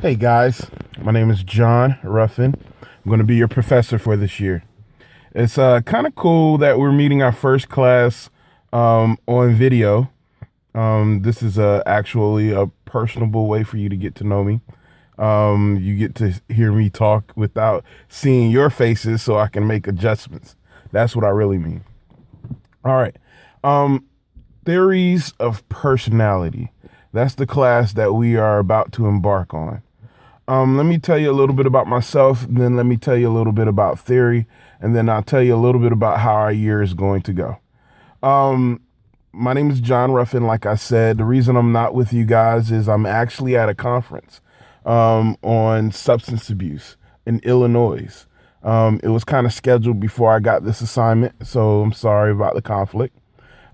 Hey guys, my name is John Ruffin. I'm going to be your professor for this year. It's kind of cool that we're meeting our first class on video. This is actually a personable way for you to get to know me. You get to hear me talk without seeing your faces so I can make adjustments. That's what I really mean. All right. Um, Theories of personality. That's the class that we are about to embark on. Let me tell you a little bit about myself, then let me tell you a little bit about theory, and then I'll tell you a little bit about how our year is going to go. Um, my name is John Ruffin. Like I said, the reason I'm not with you guys is I'm actually at a conference on substance abuse in Illinois. It was kind of scheduled before I got this assignment, so I'm sorry about the conflict.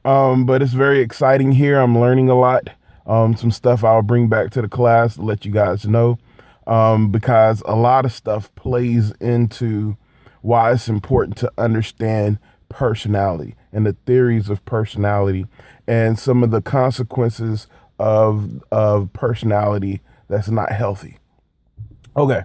But it's very exciting here. I'm learning a lot. Some stuff I'll bring back to the class to let you guys know, because a lot of stuff plays into why it's important to understand personality and the theories of personality and some of the consequences of personality that's not healthy. Okay.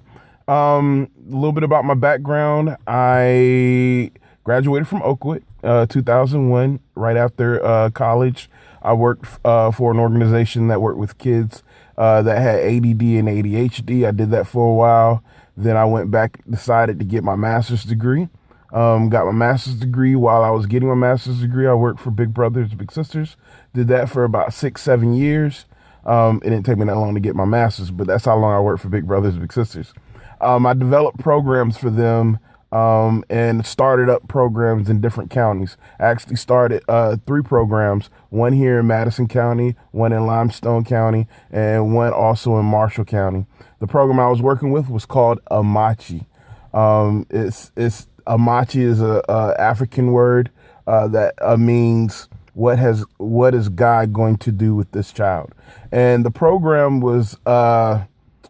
A little bit about my background. I graduated from Oakwood, 2001, right after college. I worked for an organization that worked with kids that had ADD and ADHD. I did that for a while. Then I went back, decided to get my master's degree. Got my master's degree. While I was getting my master's degree, I worked for Big Brothers Big Sisters. Did that for about 6, 7 years. It didn't take me that long to get my master's, but that's how long I worked for Big Brothers Big Sisters. I developed programs for them and started up programs in different counties. I actually started 3 programs, one here in Madison County, one in Limestone County, and one also in Marshall County. The program I was working with was called Amachi. It's Amachi is a African word that means what is God going to do with this child? And the program was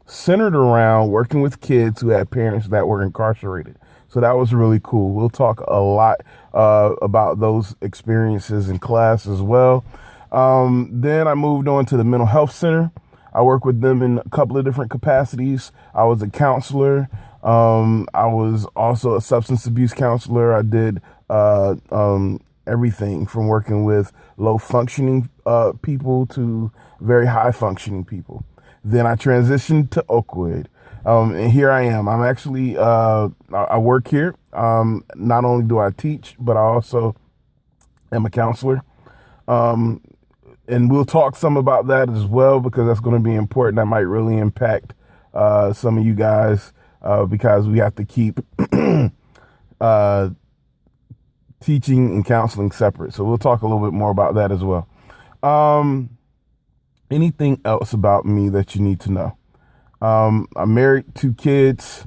centered around working with kids who had parents that were incarcerated. So that was really cool. We'll talk a lot about those experiences in class as well. Then I moved on to the mental health center. I work with them in a couple of different capacities. I was a counselor. I was also a substance abuse counselor. I did everything from working with low functioning people to very high functioning people. Then I transitioned to Oakwood. And here I am. I'm actually, I work here. Not only do I teach, but I also am a counselor. And we'll talk some about that as well, because that's going to be important. That might really impact some of you guys, because we have to keep teaching and counseling separate. So we'll talk a little bit more about that as well. Anything else about me that you need to know? I'm married, 2 kids,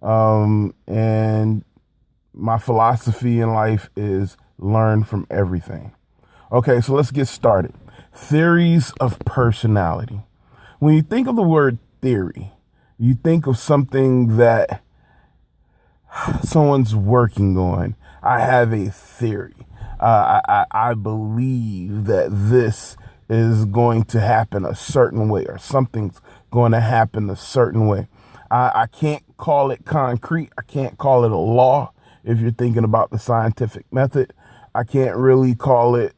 and my philosophy in life is learn from everything. Okay, so let's get started. Theories of personality. When you think of the word theory, you think of something that someone's working on. I have a theory. I believe that this is going to happen a certain way, or something's going to happen a certain way. I can't call it concrete. I can't call it a law if you're thinking about the scientific method. I can't really call it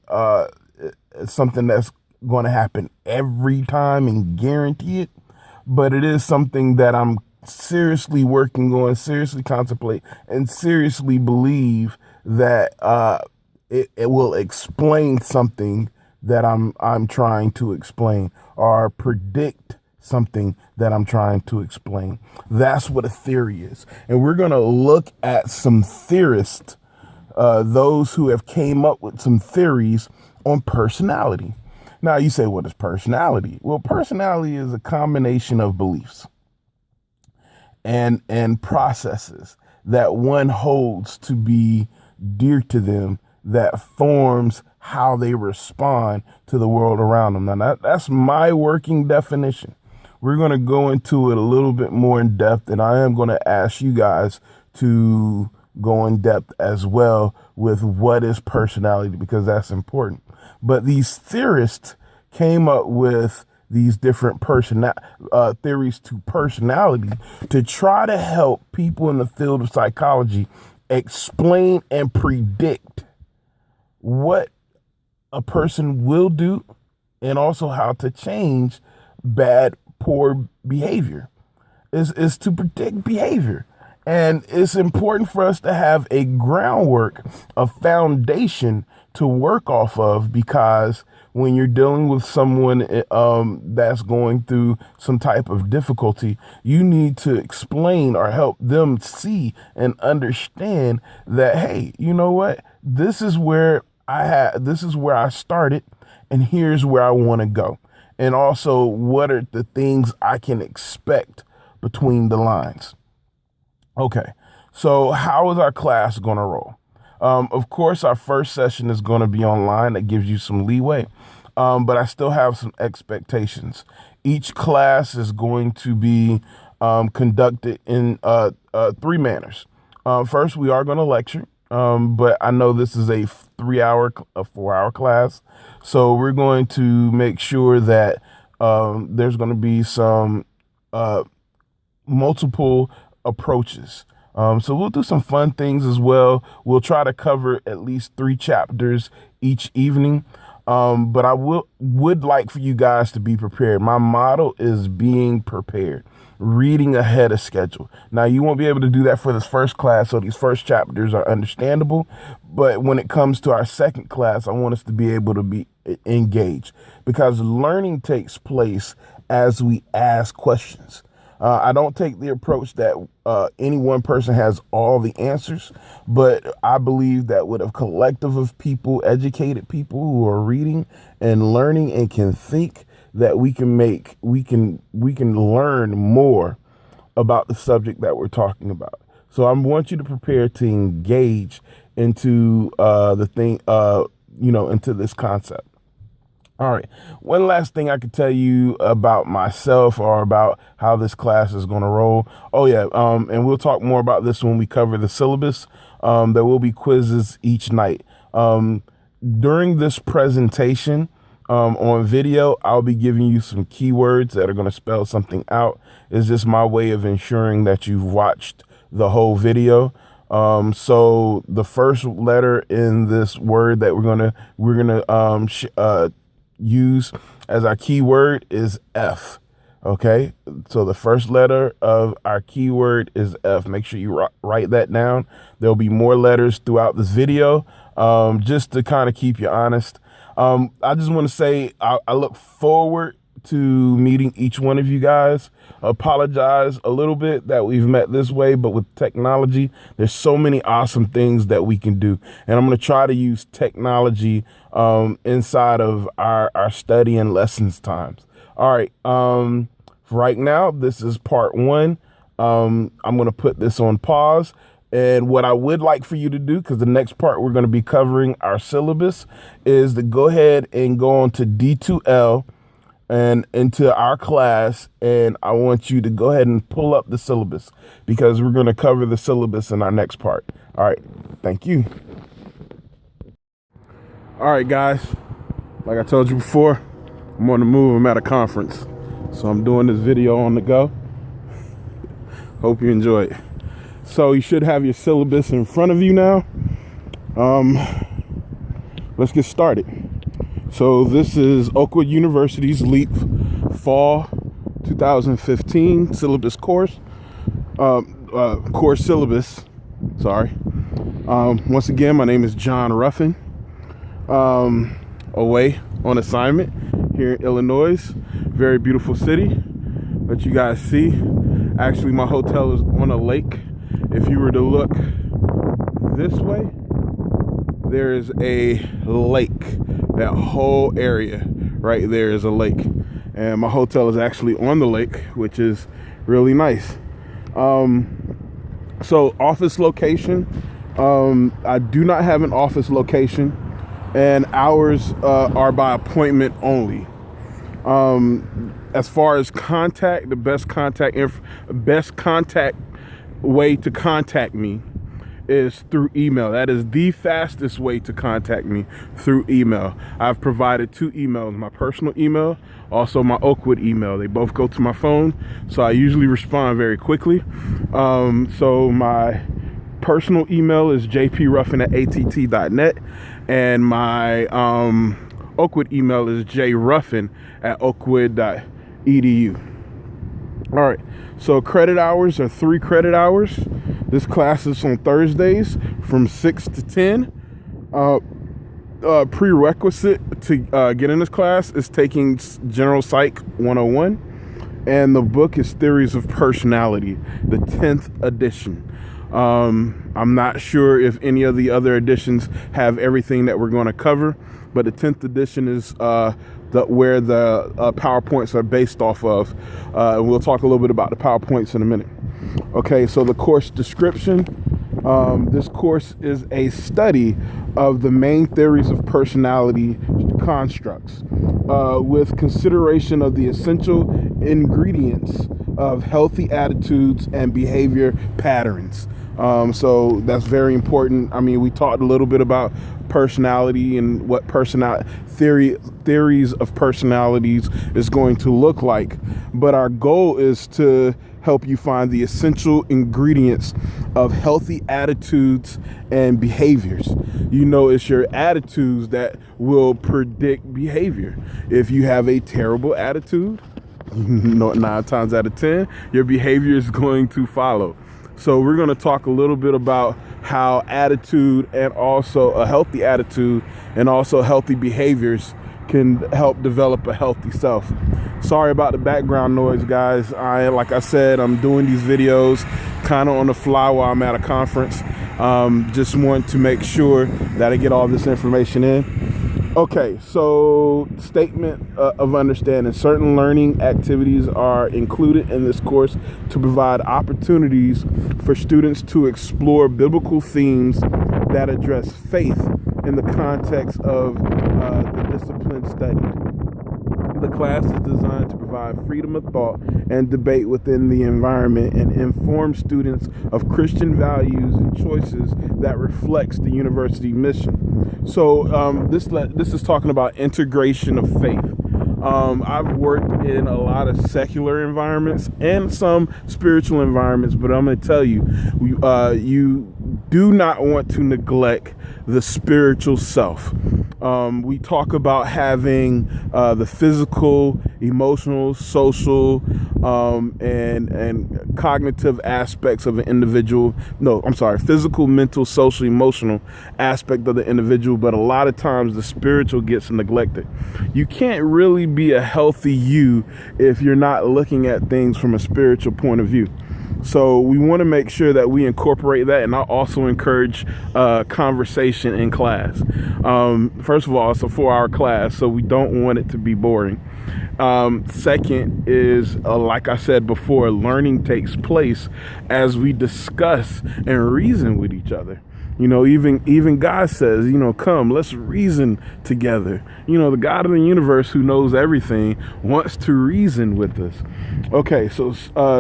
something that's going to happen every time and guarantee it, but it is something that I'm seriously working on, seriously contemplate, and seriously believe that it will explain something that I'm trying to explain, or predict something that I'm trying to explain. That's what a theory is. And we're going to look at some theorists, those who have came up with some theories on personality. Now you say, what is personality? Well, personality is a combination of beliefs and processes that one holds to be dear to them, that forms how they respond to the world around them. Now that's my working definition. We're going to go into it a little bit more in depth, and I am going to ask you guys to go in depth as well with what is personality, because that's important. But these theorists came up with these different theories to personality to try to help people in the field of psychology explain and predict what a person will do and also how to change poor behavior is to predict behavior. And it's important for us to have a groundwork, a foundation to work off of, because when you're dealing with someone that's going through some type of difficulty, you need to explain or help them see and understand that, hey, you know what? This is where I started, and here's where I want to go. And also, what are the things I can expect between the lines? Okay, so how is our class going to roll? Of course, our first session is going to be online. That gives you some leeway, but I still have some expectations. Each class is going to be conducted in three manners. First, we are going to lecture, but I know this is a 4-hour class, so we're going to make sure that there's going to be some multiple approaches. So we'll do some fun things as well. We'll try to cover at least 3 chapters each evening. But I would like for you guys to be prepared. My motto is being prepared, reading ahead of schedule. Now, you won't be able to do that for this first class, so these first chapters are understandable. But when it comes to our second class, I want us to be able to be engaged, because learning takes place as we ask questions. I don't take the approach that any one person has all the answers, but I believe that with a collective of people, educated people who are reading and learning and can think, that we can learn more about the subject that we're talking about. So I want you to prepare to engage into into this concept. All right. One last thing I could tell you about myself, or about how this class is going to roll. Oh, yeah. And we'll talk more about this when we cover the syllabus. There will be quizzes each night. During this presentation on video, I'll be giving you some keywords that are going to spell something out. It's just my way of ensuring that you've watched the whole video. So the first letter in this word that we're gonna use as our keyword is F. Okay, so the first letter of our keyword is F. Make sure you write that down. There'll be more letters throughout this video, just to kind of keep you honest. I just want to say I look forward to meeting each one of you guys. Apologize a little bit that we've met this way, but with technology, there's so many awesome things that we can do. And I'm going to try to use technology inside of our study and lessons times. All right. Right now, this is part 1. I'm going to put this on pause. And what I would like for you to do, because the next part we're going to be covering our syllabus, is to go ahead and go on to D2L and into our class, and I want you to go ahead and pull up the syllabus, because we're going to cover the syllabus in our next part. All right, thank you. All right, guys, like I told you before, I'm on the move. I'm at a conference, so I'm doing this video on the go. Hope you enjoy it. So you should have your syllabus in front of you now. Let's get started. So this is Oakwood University's LEAP Fall 2015 syllabus course syllabus. Sorry. Once again, my name is John Ruffin. Away on assignment here in Illinois. Very beautiful city that you guys see. Actually, my hotel is on a lake. If you were to look this way, there is a lake. That whole area right there is a lake, and my hotel is actually on the lake, which is really nice. So office location, I do not have an office location, and hours are by appointment only. As far as the best contact way to contact me is through email. That is the fastest way to contact me, through email. I've provided 2 emails, my personal email, also my Oakwood email. They both go to my phone, so I usually respond very quickly. So my personal email is jpruffin@att.net, and my Oakwood email is jruffin@oakwood.edu. All right, so credit hours are 3 credit hours. This class is on Thursdays from 6 to 10. Prerequisite to get in this class is taking General Psych 101, and the book is Theories of Personality, the 10th edition. I'm not sure if any of the other editions have everything that we're going to cover, but the 10th edition is where the PowerPoints are based off of. And we'll talk a little bit about the PowerPoints in a minute. Okay, so the course description. This course is a study of the main theories of personality constructs, with consideration of the essential ingredients of healthy attitudes and behavior patterns. So that's very important. I mean, we talked a little bit about personality and what theories of personalities is going to look like, but our goal is to help you find the essential ingredients of healthy attitudes and behaviors. You know, it's your attitudes that will predict behavior. If you have a terrible attitude, 9 times out of 10, your behavior is going to follow. So we're going to talk a little bit about how attitude, and also a healthy attitude, and also healthy behaviors can help develop a healthy self. Sorry about the background noise, guys. Like I said, I'm doing these videos kind of on the fly while I'm at a conference. Just want to make sure that I get all this information in. Okay, so statement of understanding. Certain learning activities are included in this course to provide opportunities for students to explore biblical themes that address faith in the context of the discipline studied. The class is designed to provide freedom of thought and debate within the environment and inform students of Christian values and choices that reflects the university mission. So this is talking about integration of faith. I've worked in a lot of secular environments and some spiritual environments, but I'm going to tell you, you do not want to neglect the spiritual self. We talk about having the physical, emotional, social, and cognitive aspects of an individual. Physical, mental, social, emotional aspect of the individual, but a lot of times the spiritual gets neglected. You can't really be a healthy you if you're not looking at things from a spiritual point of view. So we want to make sure that we incorporate that, and I also encourage conversation in class. First of all, it's a 4-hour class, so we don't want it to be boring. Second is, like I said before, learning takes place as we discuss and reason with each other. You know, even God says, come, let's reason together. The God of the universe, who knows everything, wants to reason with us. Okay, so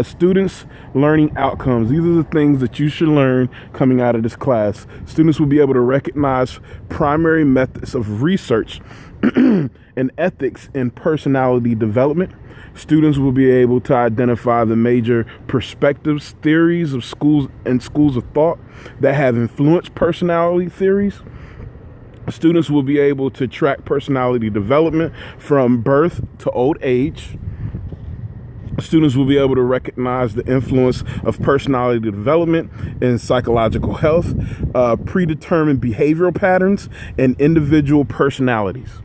students' learning outcomes. These are the things that you should learn coming out of this class. Students will be able to recognize primary methods of research and ethics in personality development. Students will be able to identify the major perspectives, theories of schools of thought that have influenced personality theories. Students will be able to track personality development from birth to old age. Students will be able to recognize the influence of personality development in psychological health, predetermined behavioral patterns, and individual personalities.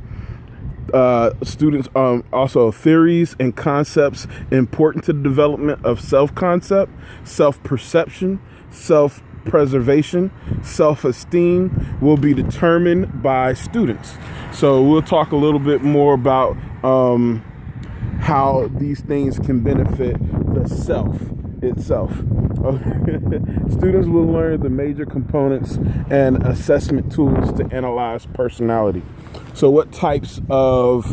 Students also theories and concepts important to the development of self-concept, self-perception, self-preservation, self-esteem will be determined by students. So we'll talk a little bit more about how these things can benefit the self itself. Students will learn the major components and assessment tools to analyze personality. So what types of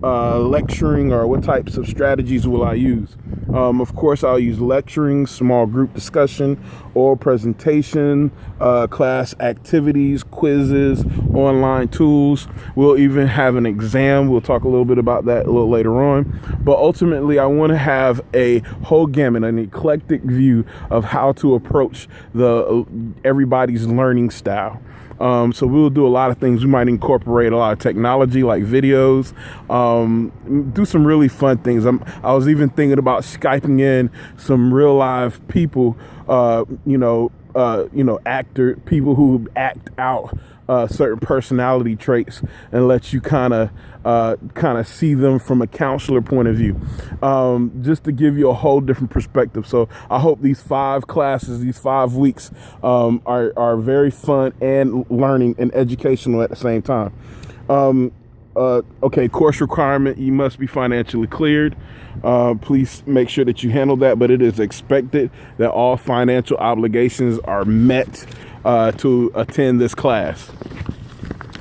lecturing, or what types of strategies will I use? Of course, I'll use lecturing, small group discussion, oral presentation, class activities, quizzes, online tools. We'll even have an exam. We'll talk a little bit about that a little later on. But ultimately, I want to have a whole gamut, an eclectic view of how to approach everybody's learning style. So we'll do a lot of things. We might incorporate a lot of technology like videos, do some really fun things. I was even thinking about Skyping in some real live people, people who act out certain personality traits and let you kind of see them from a counselor point of view, just to give you a whole different perspective. So I hope these 5 classes, these 5 weeks, are very fun and learning and educational at the same time. Okay, course requirement: you must be financially cleared. Please make sure that you handle that, but it is expected that all financial obligations are met to attend this class.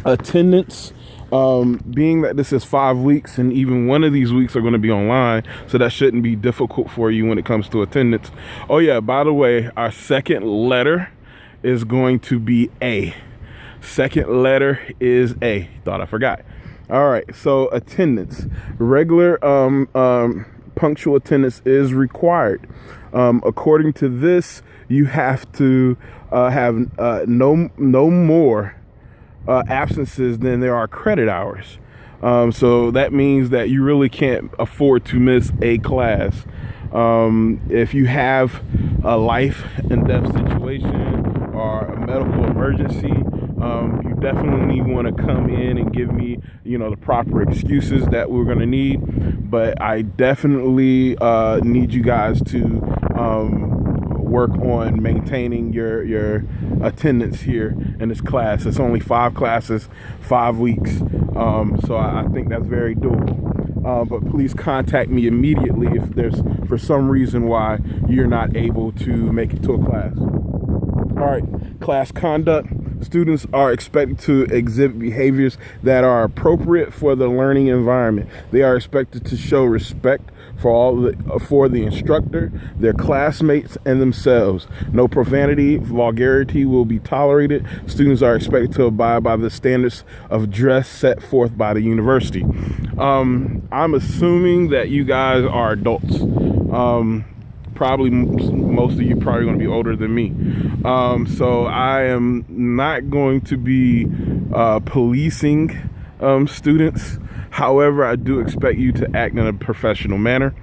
Attendance, being that this is 5 weeks and even one of these weeks are going to be online, so that shouldn't be difficult for you when it comes to attendance. Oh yeah, by the way, our second letter is going to be A. Second letter is A. Thought I forgot. All right, so attendance. Regular punctual attendance is required. According to this, you have to have no more absences than there are credit hours. So that means that you really can't afford to miss a class. If you have a life and death situation or a medical emergency, you definitely want to come in and give me, the proper excuses that we're going to need. But I definitely need you guys to work on maintaining your attendance here in this class. It's only 5 classes, 5 weeks. So I think that's very doable. But please contact me immediately if there's for some reason why you're not able to make it to a class. All right, class conduct. Students are expected to exhibit behaviors that are appropriate for the learning environment. They are expected to show respect for the instructor, their classmates, and themselves. No profanity, vulgarity will be tolerated. Students are expected to abide by the standards of dress set forth by the university. I'm assuming that you guys are adults. Probably most of you probably going to be older than me. So I am not going to be policing students. However, I do expect you to act in a professional manner.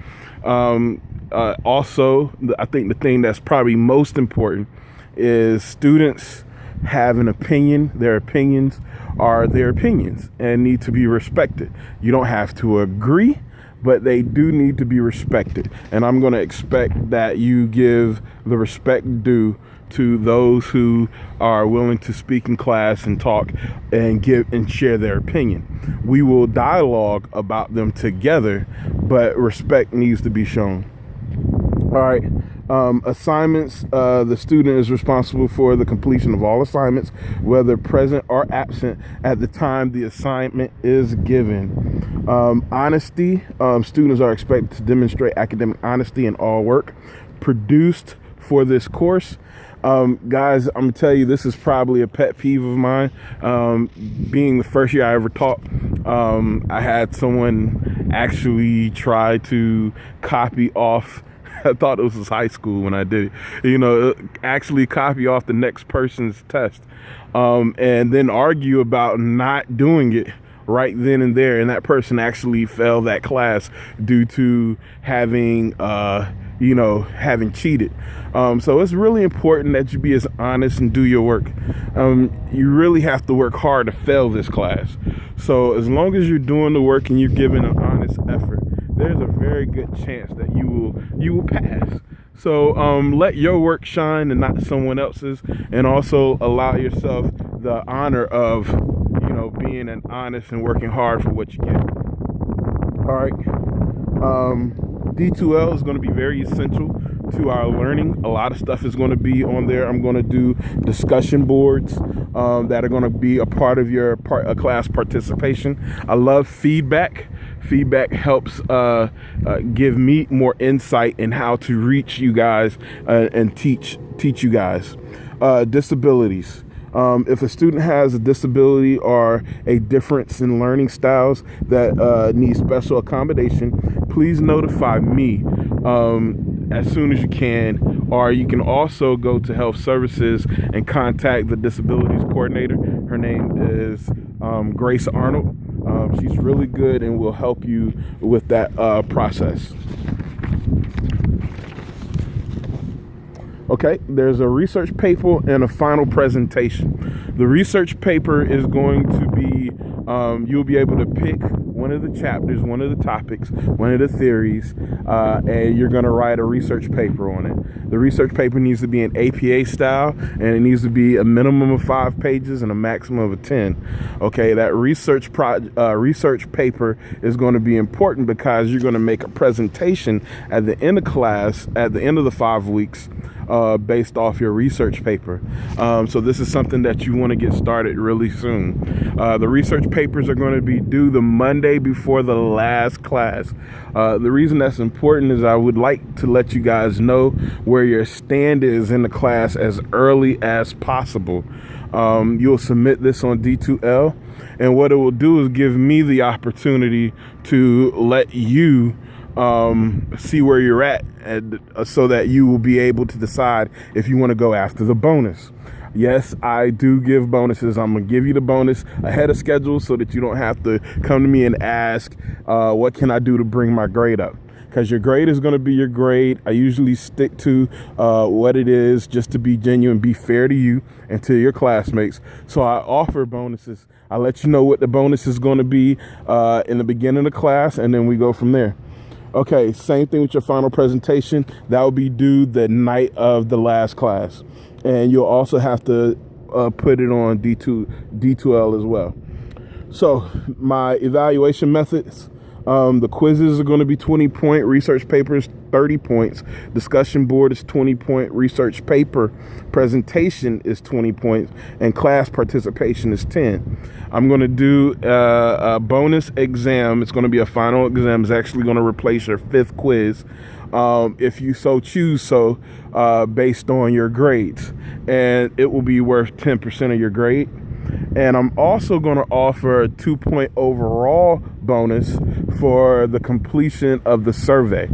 Also, I think the thing that's probably most important is students have an opinion. Their opinions are their opinions and need to be respected. You don't have to agree, but they do need to be respected. And I'm going to expect that you give the respect due to those who are willing to speak in class and talk and give and share their opinion. We will dialogue about them together, but respect needs to be shown. All right. Assignments. The student is responsible for the completion of all assignments, whether present or absent at the time the assignment is given. Honesty. Students are expected to demonstrate academic honesty in all work produced for this course. Guys, I'm gonna tell you, this is probably a pet peeve of mine. Being the first year I ever taught, I had someone actually try to copy off. I thought it was high school when I did it. Actually copy off the next person's test, and then argue about not doing it right then and there. And that person actually failed that class due to having cheated. So it's really important that you be as honest and do your work. You really have to work hard to fail this class. So as long as you're doing the work and you're giving an honest effort, there's a very good chance that you will pass. So let your work shine and not someone else's, and also allow yourself the honor of being an honest and working hard for what you get. All right. D2L is going to be very essential to our learning. A lot of stuff is going to be on there. I'm going to do discussion boards that are going to be a part of your class participation. I love feedback. Feedback helps give me more insight in how to reach you guys and teach you guys. Disabilities. If a student has a disability or a difference in learning styles that needs special accommodation, please notify me as soon as you can, or you can also go to Health Services and contact the Disabilities Coordinator. Her name is Grace Arnold. She's really good and will help you with that process. Okay, there's a research paper and a final presentation. The research paper is going to be, you'll be able to pick one of the chapters, one of the topics, one of the theories, and you're going to write a research paper on it. The research paper needs to be in APA style, and it needs to be a minimum of 5 pages and a maximum of 10. Okay, that research paper is going to be important because you're going to make a presentation at the end of class, at the end of the 5 weeks, based off your research paper. So this is something that you want to get started really soon. The research papers are going to be due the Monday before the last class. The reason that's important is I would like to let you guys know where your stand is in the class as early as possible. You'll submit this on D2L, and what it will do is give me the opportunity to let you see where you're at, and so that you will be able to decide if you want to go after the bonus. Yes, I do give bonuses. I'm going to give you the bonus ahead of schedule so that you don't have to come to me and ask, what can I do to bring my grade up? Because your grade is going to be your grade. I usually stick to what it is, just to be genuine, be fair to you and to your classmates. So I offer bonuses. I let you know what the bonus is going to be in the beginning of the class, and then we go from there. Okay, same thing with your final presentation. That will be due the night of the last class. And you'll also have to put it on D2L as well. So my evaluation methods, the quizzes are going to be 20-point, research papers 30 points, discussion board is 20-point, research paper presentation is 20 points, and class participation is 10. I'm going to do a bonus exam. It's going to be a final exam. It's actually going to replace your 5th quiz, if you so choose, based on your grades, and it will be worth 10% of your grade. And I'm also going to offer a 2-point overall bonus for the completion of the survey.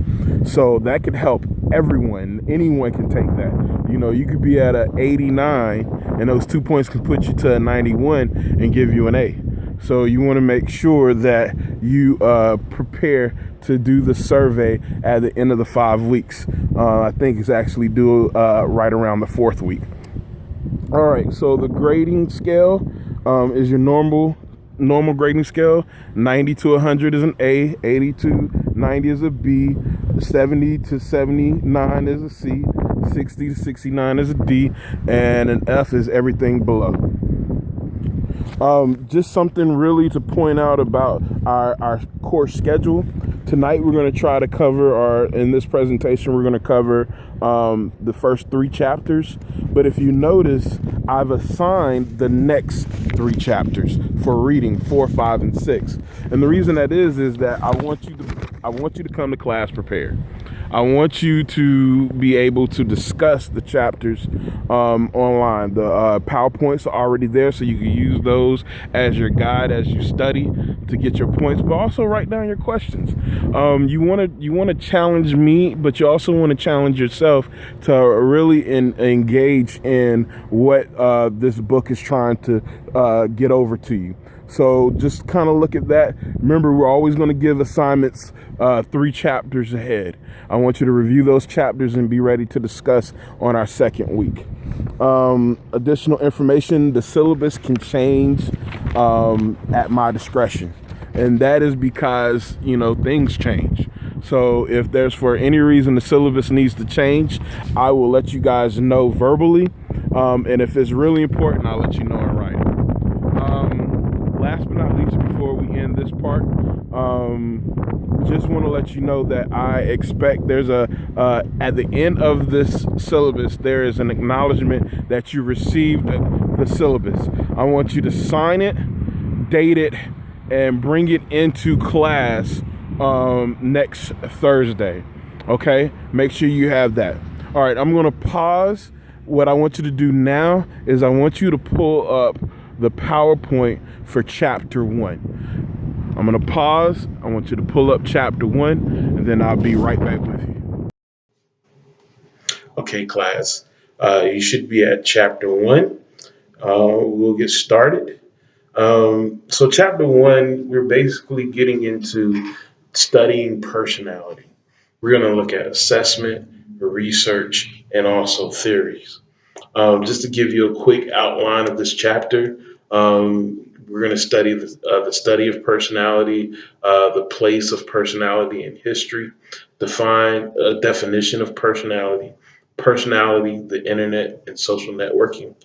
So that could help everyone. Anyone can take that. You know, you could be at an 89 and those 2 points can put you to a 91 and give you an A. So you want to make sure that you prepare to do the survey at the end of the 5 weeks. I think it's actually due right around the 4th week. All right, so the grading scale is your normal grading scale. 90 to 100 is an A, 80 to 90 is a B, 70 to 79 is a C, 60 to 69 is a D, and an F is everything below. Just something really to point out about our course schedule. Tonight we're going to try to cover, in this presentation, we're going to cover the first 3 chapters. But if you notice, I've assigned the next 3 chapters for reading, 4, 5, and 6. And the reason that is that I want you to come to class prepared. I want you to be able to discuss the chapters online. The PowerPoints are already there, so you can use those as your guide as you study to get your points, but also write down your questions. You want to challenge me, but you also want to challenge yourself to really engage in what this book is trying to get over to you. So just kind of look at that. Remember, we're always going to give assignments 3 chapters ahead. I want you to review those chapters and be ready to discuss on our 2nd week. Additional information, the syllabus can change at my discretion. And that is because, things change. So if there's for any reason the syllabus needs to change, I will let you guys know verbally. And if it's really important, I'll let you know in writing. Last but not least, before we end this part, just want to let you know that I expect there's at the end of this syllabus, there is an acknowledgement that you received the syllabus. I want you to sign it, date it, and bring it into class next Thursday. Okay, make sure you have that. All right, I'm going to pause. What I want you to do now is I want you to pull up the PowerPoint for chapter 1. I'm going to pause. I want you to pull up chapter 1, and then I'll be right back with you. Okay, class. You should be at chapter 1. We'll get started. So, chapter 1, we're basically getting into studying personality. We're going to look at assessment, research, and also theories. Just to give you a quick outline of this chapter, we're going to study the study of personality, the place of personality in history, define a definition of personality, personality, the internet and social networking,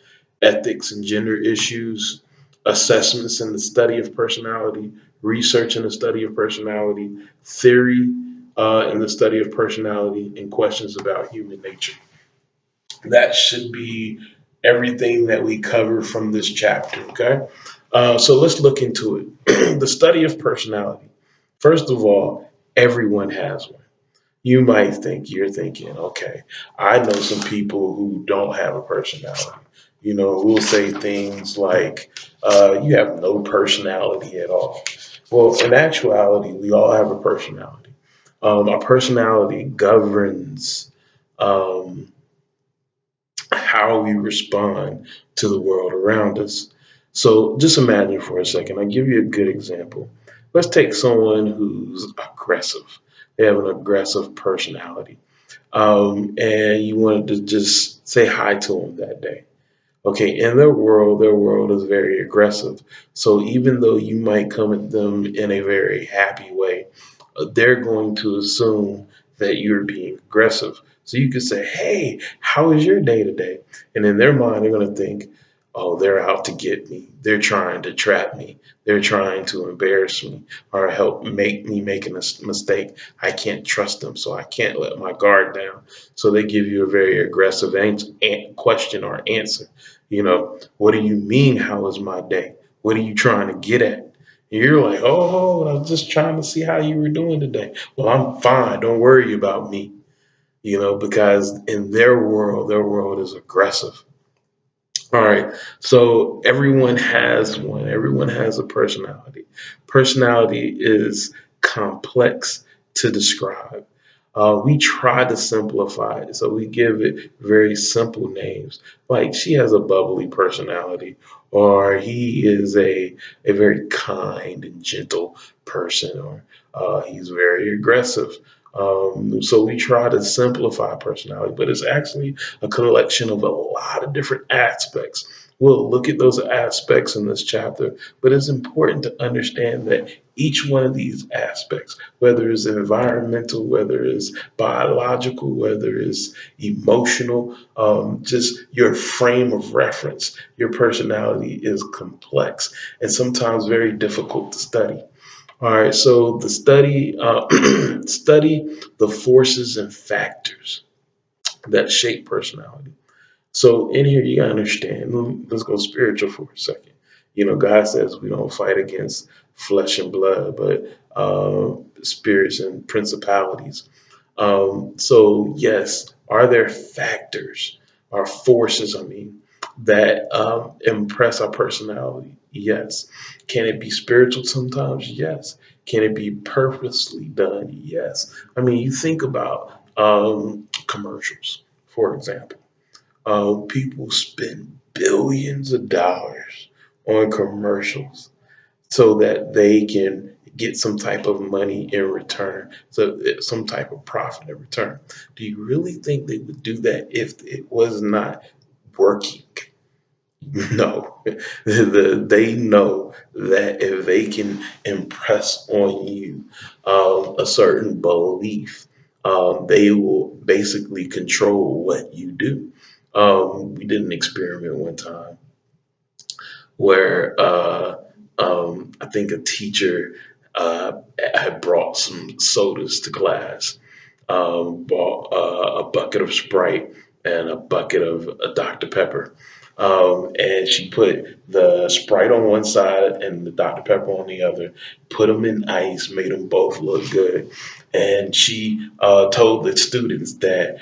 ethics and gender issues, assessments in the study of personality, research in the study of personality, theory in the study of personality, and questions about human nature. That should be everything that we cover from this chapter. Okay. So let's look into it. The study of personality. First of all, everyone has one. You might think you're thinking, okay, I know some people who don't have a personality. Who will say things like, you have no personality at all. Well, in actuality, we all have a personality. Our personality governs um, how we respond to the world around us. So just imagine for a second, I'll give you a good example. Let's take someone who's aggressive. They have an aggressive personality. And you wanted to just say hi to them that day. Okay, in their world is very aggressive. So even though you might come at them in a very happy way, they're going to assume that you're being aggressive. So you could say, "Hey, how is your day today?" And in their mind, they're going to think, "Oh, they're out to get me. They're trying to trap me. They're trying to embarrass me or help make me make a mistake. I can't trust them, so I can't let my guard down." So they give you a very aggressive question or answer. What do you mean? How was my day? What are you trying to get at? And you're like, oh, I'm just trying to see how you were doing today. Well, I'm fine. Don't worry about me. Because in their world is aggressive. All right. So everyone has one. Everyone has a personality. Personality is complex to describe. We try to simplify it. So we give it very simple names. Like she has a bubbly personality, or he is a very kind and gentle person, or he's very aggressive. So we try to simplify personality, but it's actually a collection of a lot of different aspects. We'll look at those aspects in this chapter, but it's important to understand that each one of these aspects, whether it's environmental, whether it's biological, whether it's emotional, just your frame of reference, your personality is complex and sometimes very difficult to study. All right, so the study the forces and factors that shape personality. So in here, you gotta understand. Let's go spiritual for a second. God says we don't fight against flesh and blood, but spirits and principalities. So yes, are there factors or forces? I mean, that impress our personality? Yes. Can it be spiritual sometimes? Yes. Can it be purposely done? Yes. I mean, you think about commercials, for example. People spend billions of dollars on commercials so that they can get some type of money in return, so some type of profit in return. Do you really think they would do that if it was not working? No. They know that if they can impress on you a certain belief, they will basically control what you do. We did an experiment one time where I think a teacher had brought some sodas to class, bought a bucket of Sprite and a bucket of Dr. Pepper. And she put the Sprite on one side and the Dr. Pepper on the other, put them in ice, made them both look good. And she told the students that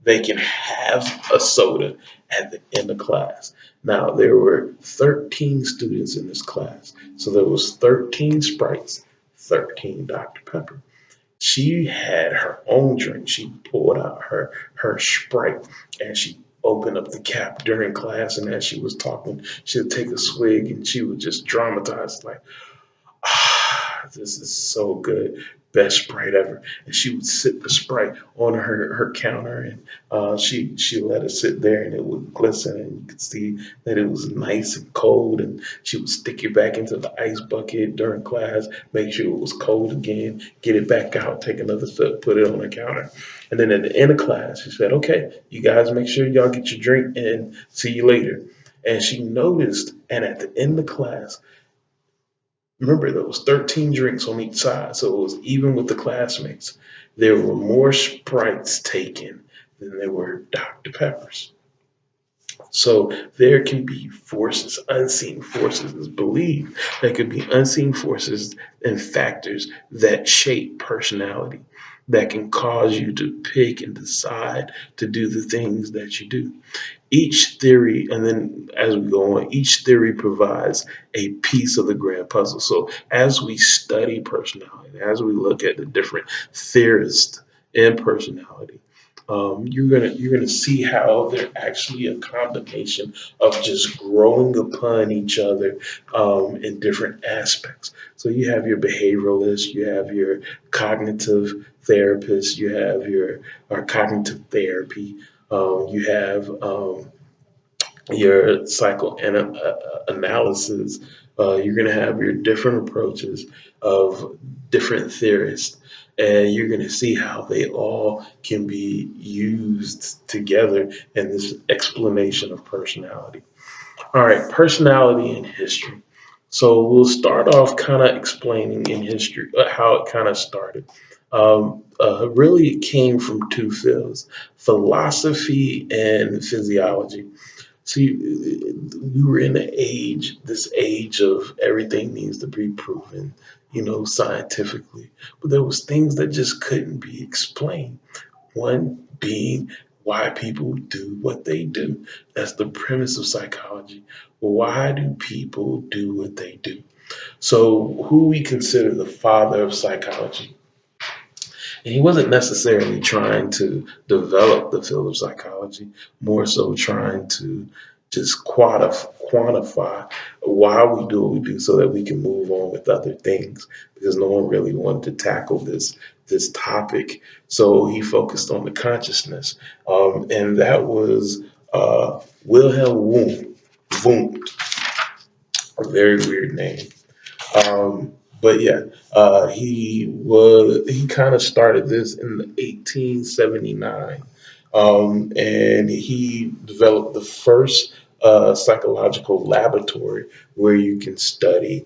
they can have a soda at the end of class. Now, there were 13 students in this class. So there was 13 Sprites, 13 Dr. Pepper. She had her own drink. She pulled out her Sprite and she opened up the cap during class. And as she was talking, she would take a swig and she would just dramatize like, this is so good. Best Sprite ever. And she would sip the Sprite on her counter and she let it sit there and it would glisten and you could see that it was nice and cold and she would stick it back into the ice bucket during class, make sure it was cold again, get it back out, take another sip, put it on her counter. And then at the end of class, she said, okay, you guys make sure y'all get your drink and see you later. And she noticed, and at the end of class, remember, there was 13 drinks on each side, so it was even with the classmates. There were more Sprites taken than there were Dr. Peppers. So there can be forces, unseen forces is believed. There could be unseen forces and factors that shape personality that can cause you to pick and decide to do the things that you do. Each theory, and then as we go on, each theory provides a piece of the grand puzzle. So as we study personality, as we look at the different theorists in personality, you're gonna see how they're actually a combination of just growing upon each other in different aspects. So you have your behavioralist, you have your cognitive therapist, you have your cognitive therapy, you have your psychoanalysis. You're going to have your different approaches of different theorists, and you're going to see how they all can be used together in this explanation of personality. All right, personality in history. So we'll start off kind of explaining in history how it kind of started. Really, it came from two fields: philosophy and physiology. See, we were in this age of everything needs to be proven, scientifically. But there was things that just couldn't be explained. One being why people do what they do. That's the premise of psychology. Why do people do what they do? So, who we consider the father of psychology? And he wasn't necessarily trying to develop the field of psychology, more so trying to just quantify why we do what we do so that we can move on with other things because no one really wanted to tackle this topic. So he focused on the consciousness. And that was Wilhelm Wundt, a very weird name. But yeah, he kind of started this in 1879, and he developed the first psychological laboratory where you can study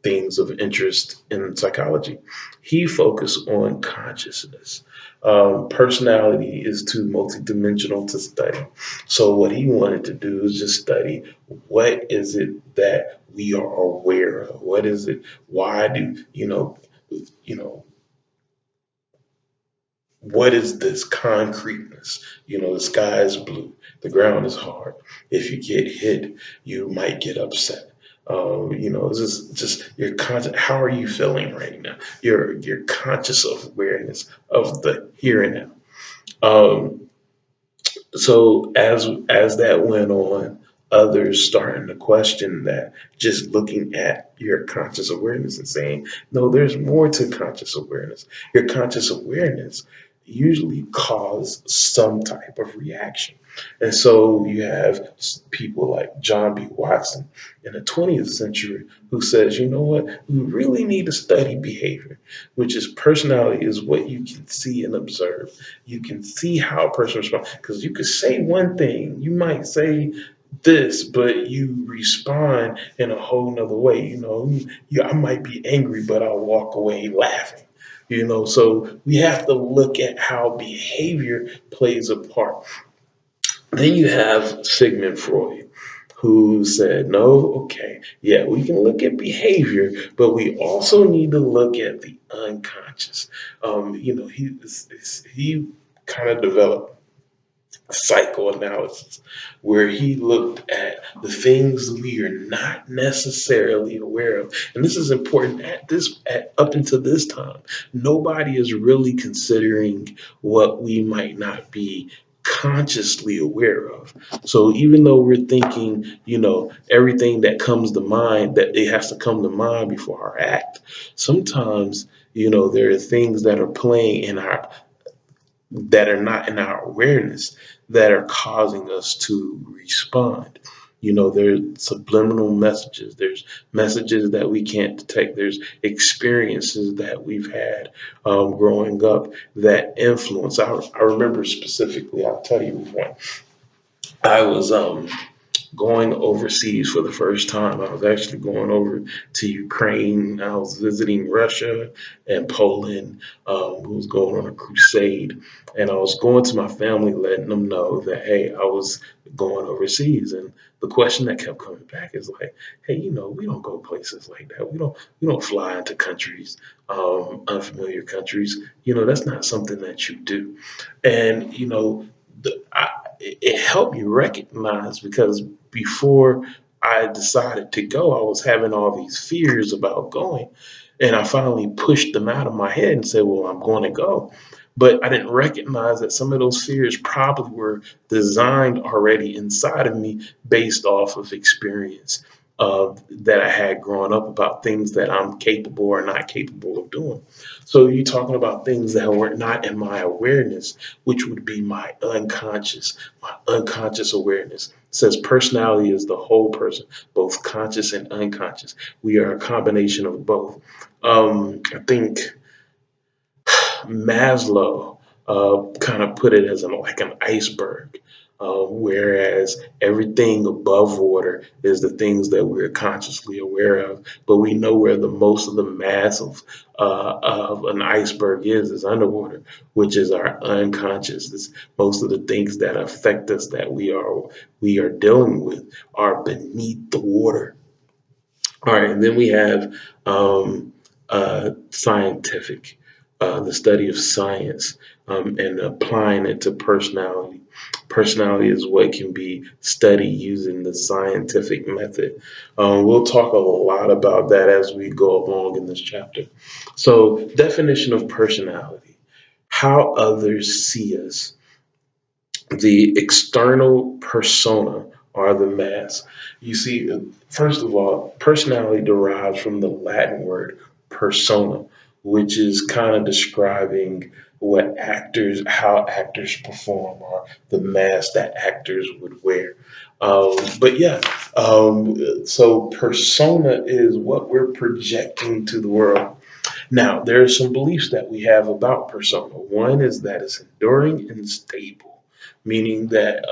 things of interest in psychology. He focused on consciousness. Personality is too multidimensional to study. So what he wanted to do is just study what is it that we are aware of? What is it? Why do you know, what is this concreteness? The sky is blue, the ground is hard. If you get hit, you might get upset. It's just your conscious. How are you feeling right now? Your conscious of awareness of the here and now. So as that went on, others starting to question that just looking at your conscious awareness and saying, no, there's more to conscious awareness. Your conscious awareness usually cause some type of reaction. And so you have people like John B. Watson in the 20th century who says, you know what, we really need to study behavior, which is personality is what you can see and observe. You can see how a person responds because you could say one thing, you might say this, but you respond in a whole nother way. I might be angry, but I'll walk away laughing. So we have to look at how behavior plays a part. Then you have Sigmund Freud, who said, no, okay, yeah, we can look at behavior, but we also need to look at the unconscious. He kind of developed psychoanalysis, where he looked at the things we are not necessarily aware of. And this is important up until this time. Nobody is really considering what we might not be consciously aware of. So even though we're thinking, everything that comes to mind, that it has to come to mind before our act, sometimes, there are things that are playing in our that are not in our awareness that are causing us to respond. There's subliminal messages, there's messages that we can't detect, there's experiences that we've had growing up that influence. I remember specifically, I'll tell you one. I was going overseas for the first time. I was actually going over to Ukraine. I was visiting Russia and Poland. We was going on a crusade, and I was going to my family, letting them know that, hey, I was going overseas. And the question that kept coming back is like, hey, we don't go places like that. We don't fly into countries, unfamiliar countries. That's not something that you do. And it helped me recognize, because before I decided to go, I was having all these fears about going. And I finally pushed them out of my head and said, well, I'm going to go. But I didn't recognize that some of those fears probably were designed already inside of me based off of experience that I had growing up about things that I'm capable or not capable of doing. So you're talking about things that were not in my awareness, which would be my unconscious awareness. It says personality is the whole person, both conscious and unconscious. We are a combination of both. I think Maslow kind of put it as like an iceberg, whereas everything above water is the things that we're consciously aware of. But we know where the most of the mass of an iceberg is underwater, which is our unconscious. It's most of the things that affect us that we are dealing with are beneath the water. All right, and then we have scientific, the study of science, and applying it to personality. Personality is what can be studied using the scientific method. We'll talk a lot about that as we go along in this chapter. So, definition of personality: how others see us. The external persona are the mask. You see, first of all, personality derives from the Latin word persona, which is kind of describing how actors perform, or the mask that actors would wear. But yeah, so persona is what we're projecting to the world. Now, there are some beliefs that we have about persona. One is that it's enduring and stable, meaning that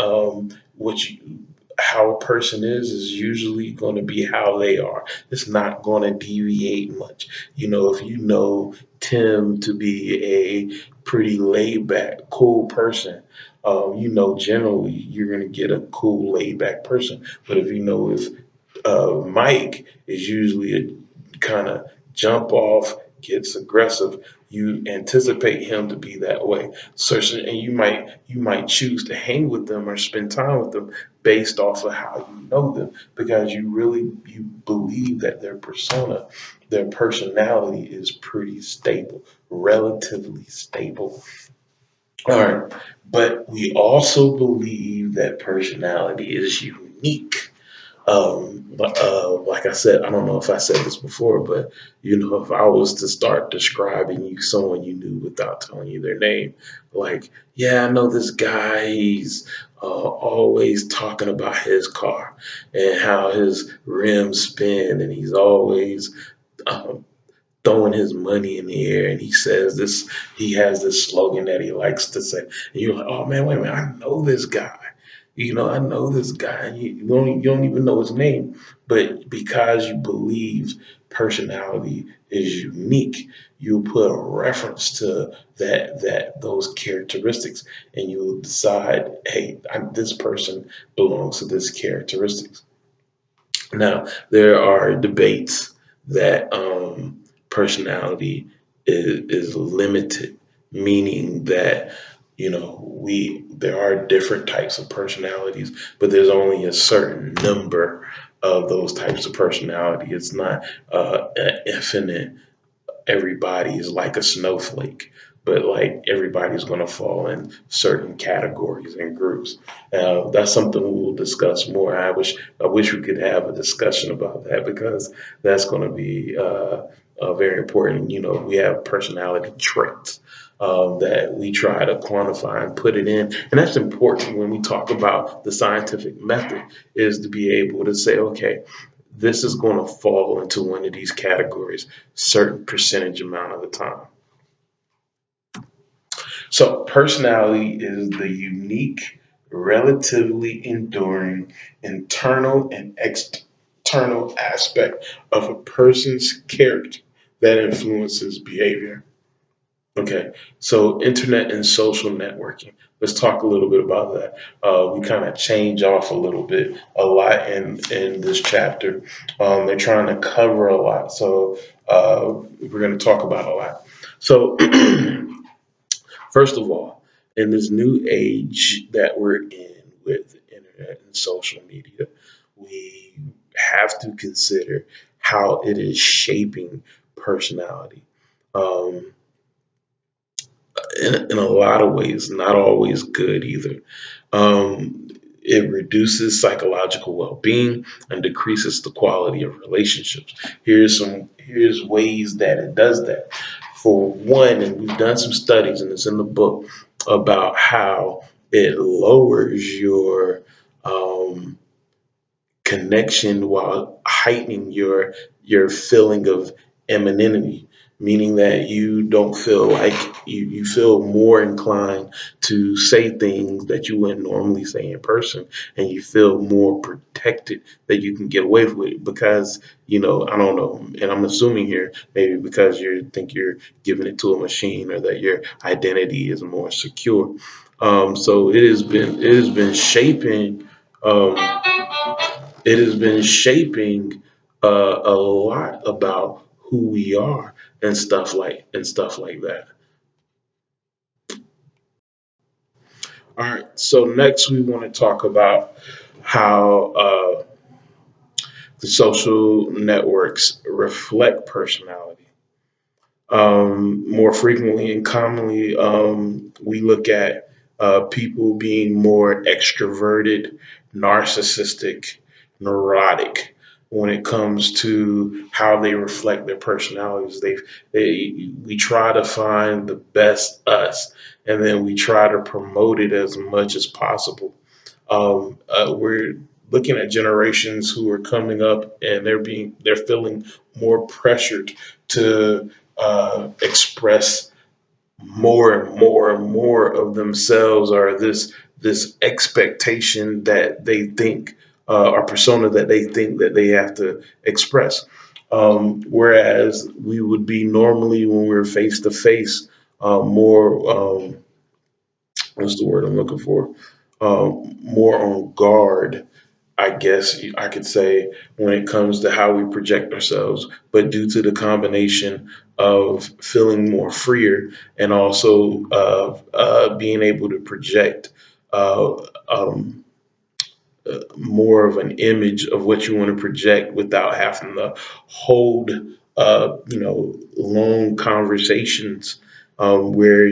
how a person is usually going to be how they are. It's not going to deviate much. If you know Tim to be a pretty laid back, cool person, generally you're going to get a cool, laid back person. But if Mike is usually a kind of jump off, gets aggressive, you anticipate him to be that way. And you might choose to hang with them or spend time with them based off of how you know them, because you believe that their persona, their personality is pretty stable, relatively stable. All right. But we also believe that personality is unique. Like I said, I don't know if I said this before, but if I was to start describing you, someone you knew without telling you their name, like, yeah, I know this guy. He's always talking about his car and how his rims spin, and he's always um, throwing his money in the air, and he has this slogan that he likes to say. And you're like, oh man, wait a minute, I know this guy. I know this guy. You don't even know his name, but because you believe personality is unique, you put a reference to those characteristics, and you decide, hey, this person belongs to this characteristics. Now, there are debates that personality is limited, meaning that we there are different types of personalities, but there's only a certain number of those types of personality. It's not an infinite, everybody is like a snowflake, but like everybody's going to fall in certain categories and groups. That's something we will discuss more. I wish we could have a discussion about that, because that's going to be very important. We have personality traits that we try to quantify and put it in, and that's important when we talk about the scientific method, is to be able to say, okay, this is going to fall into one of these categories certain percentage amount of the time. So personality is the unique, relatively enduring internal and external aspect of a person's character that influences behavior. Okay, so internet and social networking. Let's talk a little bit about that. We kind of change off a lot in this chapter. They're trying to cover a lot, so we're going to talk about a lot. So, first of all, in this new age that we're in with internet and social media, we have to consider how it is shaping personality. Um, in a lot of ways, not always good either. Um, it reduces psychological well-being and decreases the quality of relationships. Here's ways that it does that. For one, and we've done some studies, and it's in the book, about how it lowers your um, connection while heightening your feeling of anonymity, meaning that you don't feel like you feel more inclined to say things that you wouldn't normally say in person, and you feel more protected that you can get away with it because I don't know, and I'm assuming here maybe because you think you're giving it to a machine, or that your identity is more secure. So um, it has been shaping a lot about who we are, and stuff like that. All right. So next, we want to talk about how the social networks reflect personality. More frequently and commonly, we look at people being more extroverted, narcissistic, neurotic when it comes to how they reflect their personalities. We try to find the best us, and then we try to promote it as much as possible. We're looking at generations who are coming up, and they're feeling more pressured to express more and more and more of themselves, or this expectation that they think, or persona that they think that they have to express. Whereas we would be normally, when we're face to face, more, what's the word I'm looking for? More on guard, I guess I could say, when it comes to how we project ourselves. But due to the combination of feeling more freer, and also being able to project uh, um, more of an image of what you want to project without having to hold, long conversations, where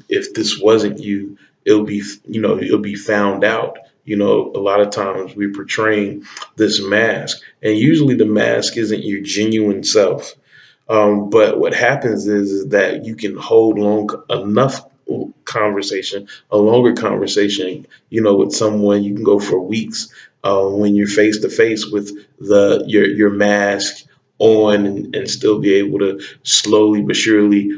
if this wasn't you, it'll be found out. A lot of times we're portraying this mask, and usually the mask isn't your genuine self. But what happens is that you can hold enough conversation, a longer conversation, with someone. You can go for weeks when you're face to face with your mask on, and still be able to slowly but surely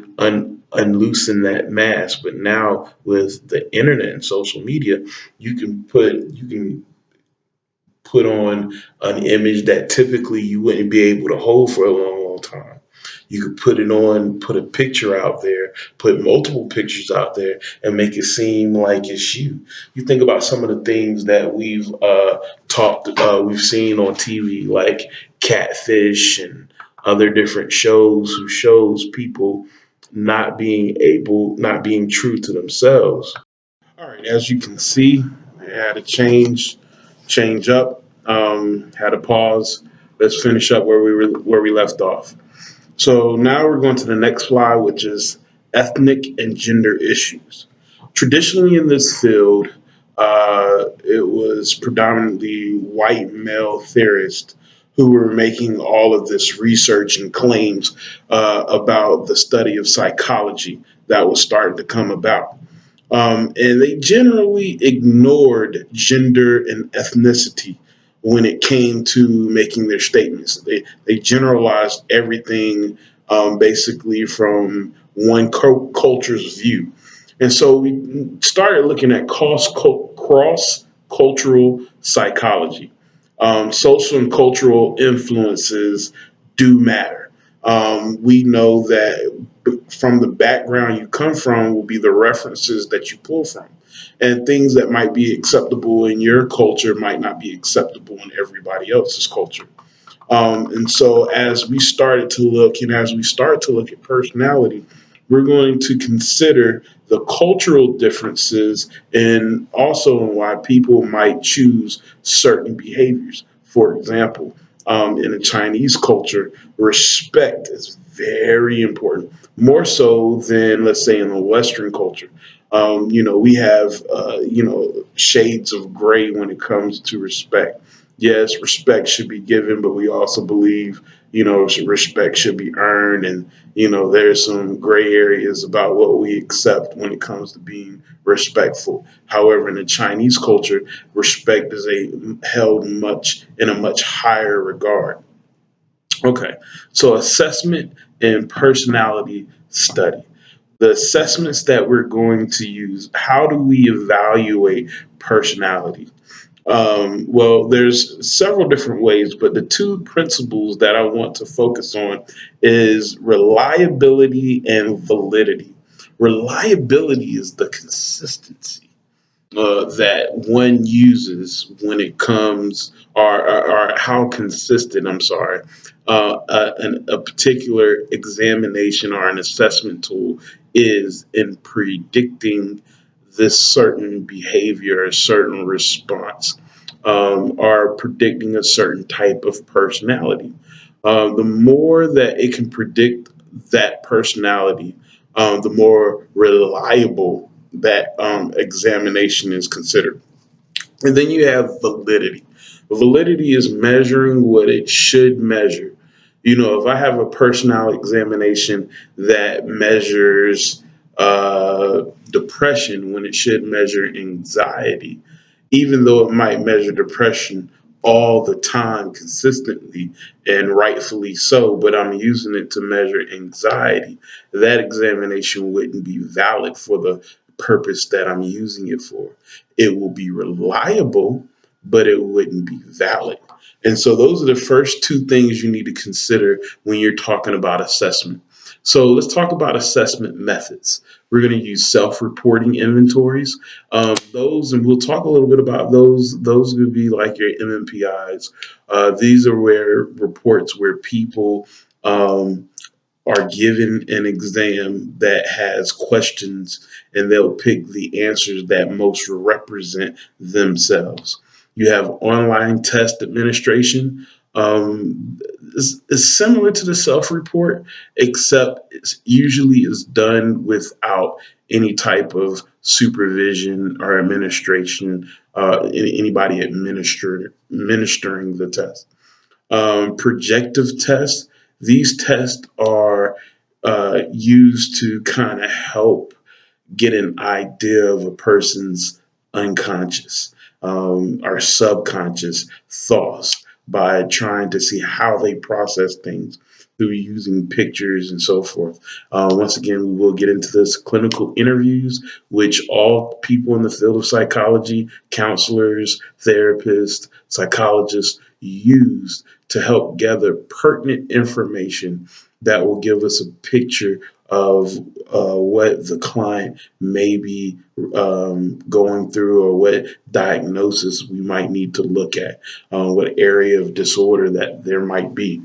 unloosen that mask. But now with the internet and social media, you can put on an image that typically you wouldn't be able to hold for a long, long time. You could put it on, put a picture out there, put multiple pictures out there, and make it seem like it's you. You think about some of the things that we've seen on TV, like Catfish and other different shows who shows people not being true to themselves. All right, as you can see, I had to change up, had a pause. Let's finish up where we left off. So now we're going to the next slide, which is ethnic and gender issues. Traditionally, in this field, it was predominantly white male theorists who were making all of this research and claims about the study of psychology that was starting to come about. And they generally ignored gender and ethnicity when it came to making their statements. They generalized everything basically from one culture's view. And so we started looking at cross cultural psychology. Social and cultural influences do matter. We know that from the background you come from will be the references that you pull from. And things that might be acceptable in your culture might not be acceptable in everybody else's culture. And so as we started to look and as we start to look at personality, we're going to consider the cultural differences and also why people might choose certain behaviors. For example, in a Chinese culture, respect is very important, more so than, let's say, in a Western culture. We have, shades of gray when it comes to respect. Yes, respect should be given, but we also believe, respect should be earned. And, there's some gray areas about what we accept when it comes to being respectful. However, in the Chinese culture, respect is held much in a much higher regard. Okay, so assessment and personality study. The assessments that we're going to use, how do we evaluate personality? Well, there's several different ways, but the two principles that I want to focus on is reliability and validity. Reliability is the consistency that one uses when it comes, or how consistent, I'm sorry, a particular examination or an assessment tool is in predicting this certain behavior, a certain response, or predicting a certain type of personality. The more that it can predict that personality, the more reliable that examination is considered. And then you have validity. Validity is measuring what it should measure. If I have a personality examination that measures depression when it should measure anxiety, even though it might measure depression all the time consistently and rightfully so, but I'm using it to measure anxiety, that examination wouldn't be valid for the purpose that I'm using it for. It will be reliable, but it wouldn't be valid. And so those are the first two things you need to consider when you're talking about assessment. So let's talk about assessment methods. We're going to use self-reporting inventories. Those, and we'll talk a little bit about those. Those would be like your MMPIs. These are where reports where people are given an exam that has questions and they'll pick the answers that most represent themselves. You have online test administration. It's similar to the self report, except it's usually is done without any type of supervision or administration, anybody administering the test. Projective tests. These tests are used to kind of help get an idea of a person's unconscious or subconscious thoughts. by trying to see how they process things through using pictures and so forth. Once again, we will get into this clinical interviews, which all people in the field of psychology, counselors, therapists, psychologists use to help gather pertinent information that will give us a picture of what the client may be going through, or what diagnosis we might need to look at, what area of disorder that there might be.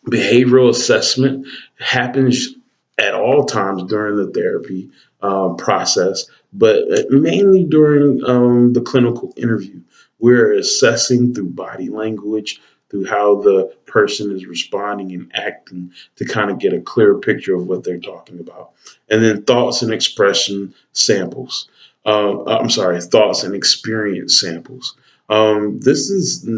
Behavioral assessment happens at all times during the therapy process, but mainly during the clinical interview. We're assessing through body language, through how the person is responding and acting, to kind of get a clearer picture of what they're talking about. And then thoughts and expression samples. I'm sorry, thoughts and experience samples. This is,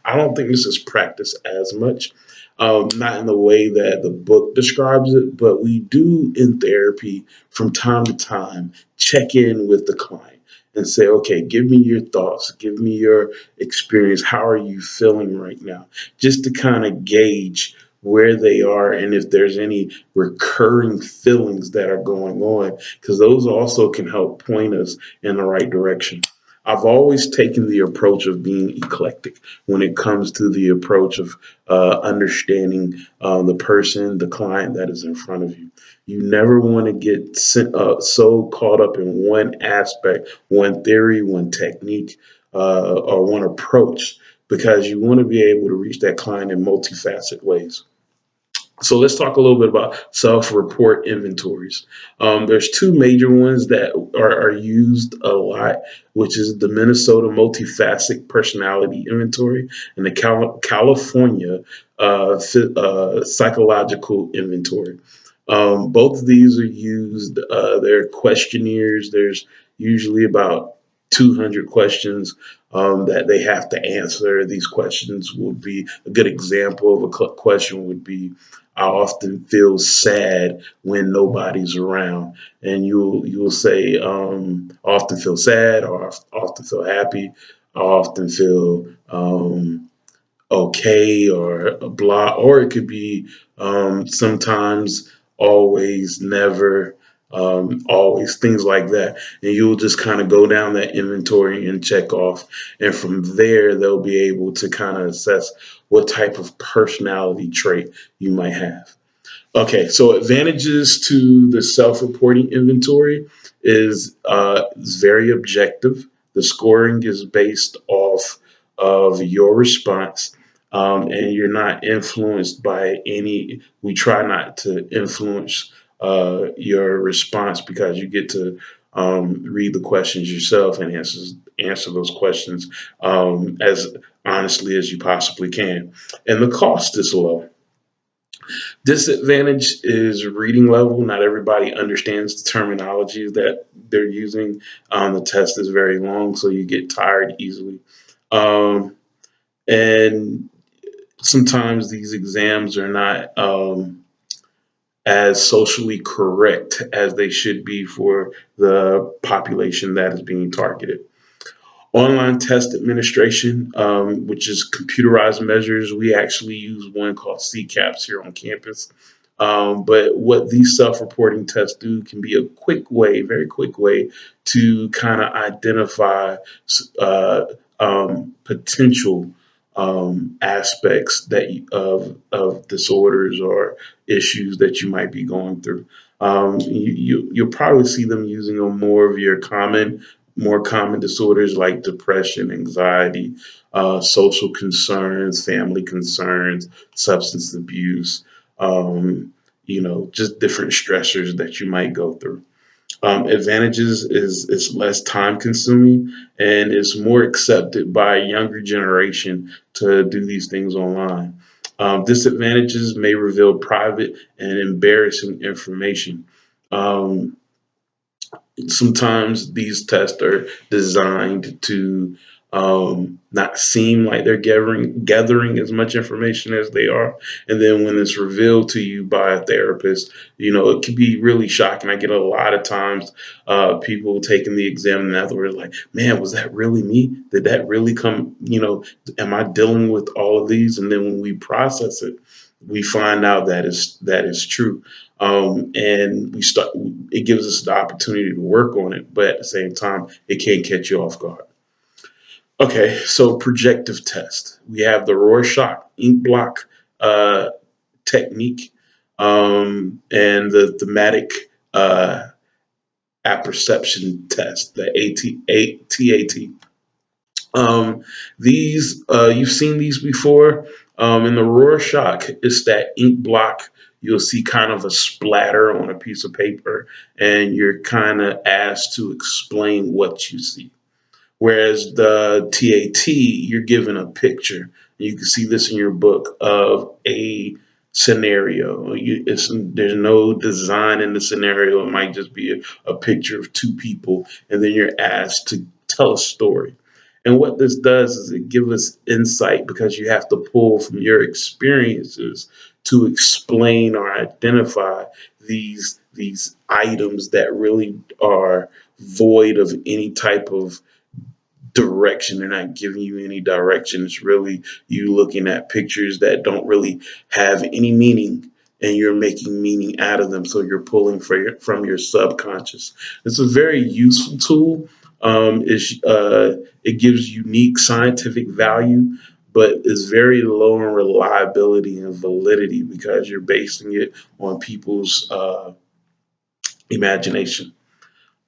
I don't think this is practiced as much, not in the way that the book describes it, but we do in therapy from time to time check in with the client and say, okay, give me your thoughts, give me your experience. How are you feeling right now? Just to kind of gauge where they are and if there's any recurring feelings that are going on, because those also can help point us in the right direction. I've always taken the approach of being eclectic when it comes to the approach of understanding the person, the client that is in front of you. You never want to get so caught up in one aspect, one theory, one technique, or one approach, because you want to be able to reach that client in multifaceted ways. So let's talk a little bit about self-report inventories. There's two major ones that are used a lot, which is the Minnesota Multifaceted Personality Inventory and the California Psychological Inventory. Both of these are used. They're questionnaires. There's usually about 200 questions that they have to answer. These questions would be a good example of a question would be, I often feel sad when nobody's around, and you'll say, I often feel sad, or I often feel happy, I often feel okay, or blah, or it could be sometimes, always, never, always, things like that. And you'll just kind of go down that inventory and check off. And from there, they'll be able to kind of assess what type of personality trait you might have. Okay, so advantages to the self-reporting inventory is very objective. The scoring is based off of your response, and you're not influenced by any. We try not to influence your response, because you get to read the questions yourself and answer those questions as honestly as you possibly can. And the cost is low. Disadvantage is reading level. Not everybody understands the terminology that they're using. The test is very long, so you get tired easily. Um, and sometimes these exams are not as socially correct as they should be for the population that is being targeted. Online test administration, which is computerized measures. We actually use one called CCAPS here on campus. But what these self-reporting tests do can be a quick way, very quick way, to kind of identify uh, potential aspects of disorders or issues that you might be going through. You'll probably see them using on more of your more common disorders like depression, anxiety, social concerns, family concerns, substance abuse, just different stressors that you might go through. Advantages is it's less time consuming, and it's more accepted by a younger generation to do these things online. Disadvantages may reveal private and embarrassing information. Um, Sometimes these tests are designed to not seem like they're gathering as much information as they are, and then when it's revealed to you by a therapist, it can be really shocking. I get a lot of times people taking the exam and afterwards like, man, was that really me? Did that really come? Am I dealing with all of these? And then when we process it, we find out that is true, and it gives us the opportunity to work on it, but at the same time it can catch you off guard. Okay, so projective test, we have the Rorschach ink blot uh, technique, and the thematic uh, apperception test, the TAT. These You've seen these before. In the Rorschach, it's that ink block. You'll see kind of a splatter on a piece of paper, and you're kind of asked to explain what you see. Whereas the TAT, you're given a picture. You can see this in your book of a scenario. There's no design in the scenario. It might just be a picture of two people, and then you're asked to tell a story. And what this does is it gives us insight because you have to pull from your experiences to explain or identify these items that really are void of any type of direction. They're not giving you any direction. It's really you looking at pictures that don't really have any meaning, and you're making meaning out of them. So you're pulling from your subconscious. It's a very useful tool. It gives unique scientific value, but is very low in reliability and validity because you're basing it on people's imagination.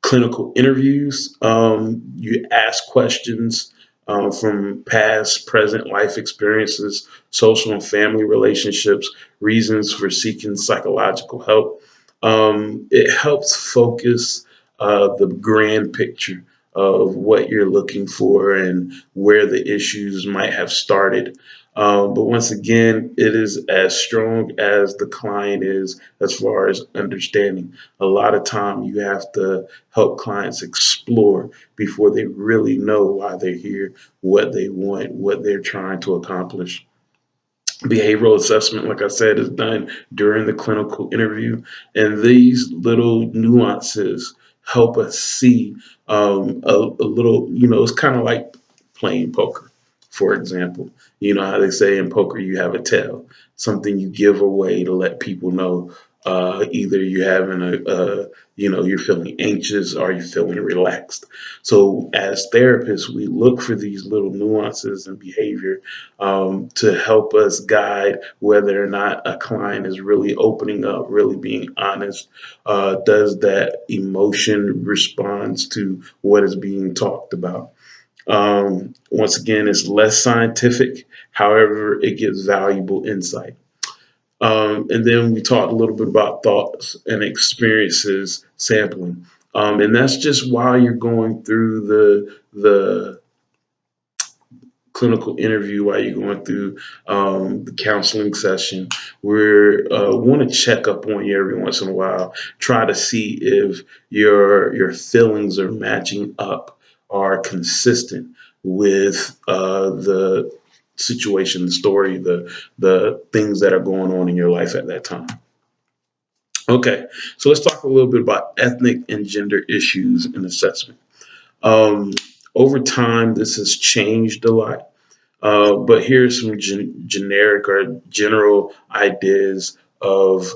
Clinical interviews. You ask questions from past, present life experiences, social and family relationships, reasons for seeking psychological help. It helps focus the grand picture of what you're looking for and where the issues might have started. But once again, it is as strong as the client is as far as understanding. A lot of time you have to help clients explore before they really know why they're here, what they want, what they're trying to accomplish. Behavioral assessment, like I said, is done during the clinical interview, and these little nuances help us see a little. It's kind of like playing poker, for example. You know how they say in poker you have a tell, something you give away to let people know either you're having you're feeling anxious or you're feeling relaxed. So as therapists, we look for these little nuances in behavior to help us guide whether or not a client is really opening up, really being honest. Does that emotion responds to what is being talked about? Once again, it's less scientific. However, it gives valuable insight. And then we talked a little bit about thoughts and experiences sampling. And that's just while you're going through the clinical interview, while you're going through the counseling session. We want to check up on you every once in a while, try to see if your feelings are matching up, are consistent with the situation, the story, the things that are going on in your life at that time. Okay, so let's talk a little bit about ethnic and gender issues in assessment. Um, Over time, this has changed a lot. But here's some generic or general ideas of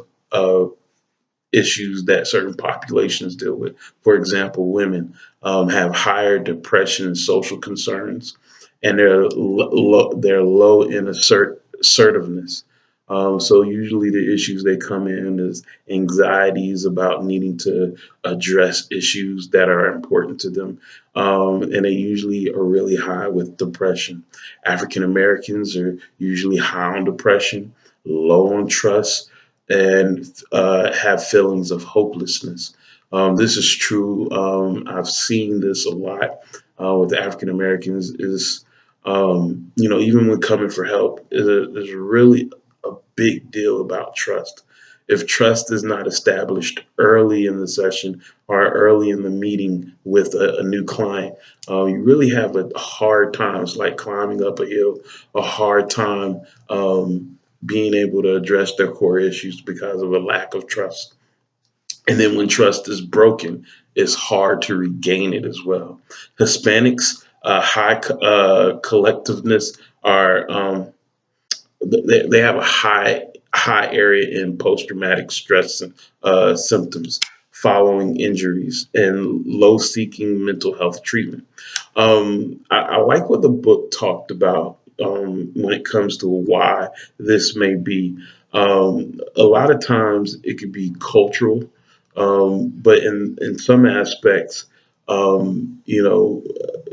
issues that certain populations deal with. For example, women have higher depression and social concerns, and they're low in assertiveness. So usually the issues they come in is anxieties about needing to address issues that are important to them, and they usually are really high with depression. African Americans are usually high on depression, low on trust, and have feelings of hopelessness. This is true. I've seen this a lot with African Americans. Is Even when coming for help, there's really a big deal about trust. If trust is not established early in the session or early in the meeting with a new client, you really have a hard time. It's like climbing up a hill, a hard time being able to address their core issues because of a lack of trust. And then when trust is broken, it's hard to regain it as well. Hispanics, high collectiveness are they have a high area in post traumatic stress symptoms following injuries and low seeking mental health treatment. I like what the book talked about when it comes to why this may be. A lot of times it could be cultural, but in some aspects,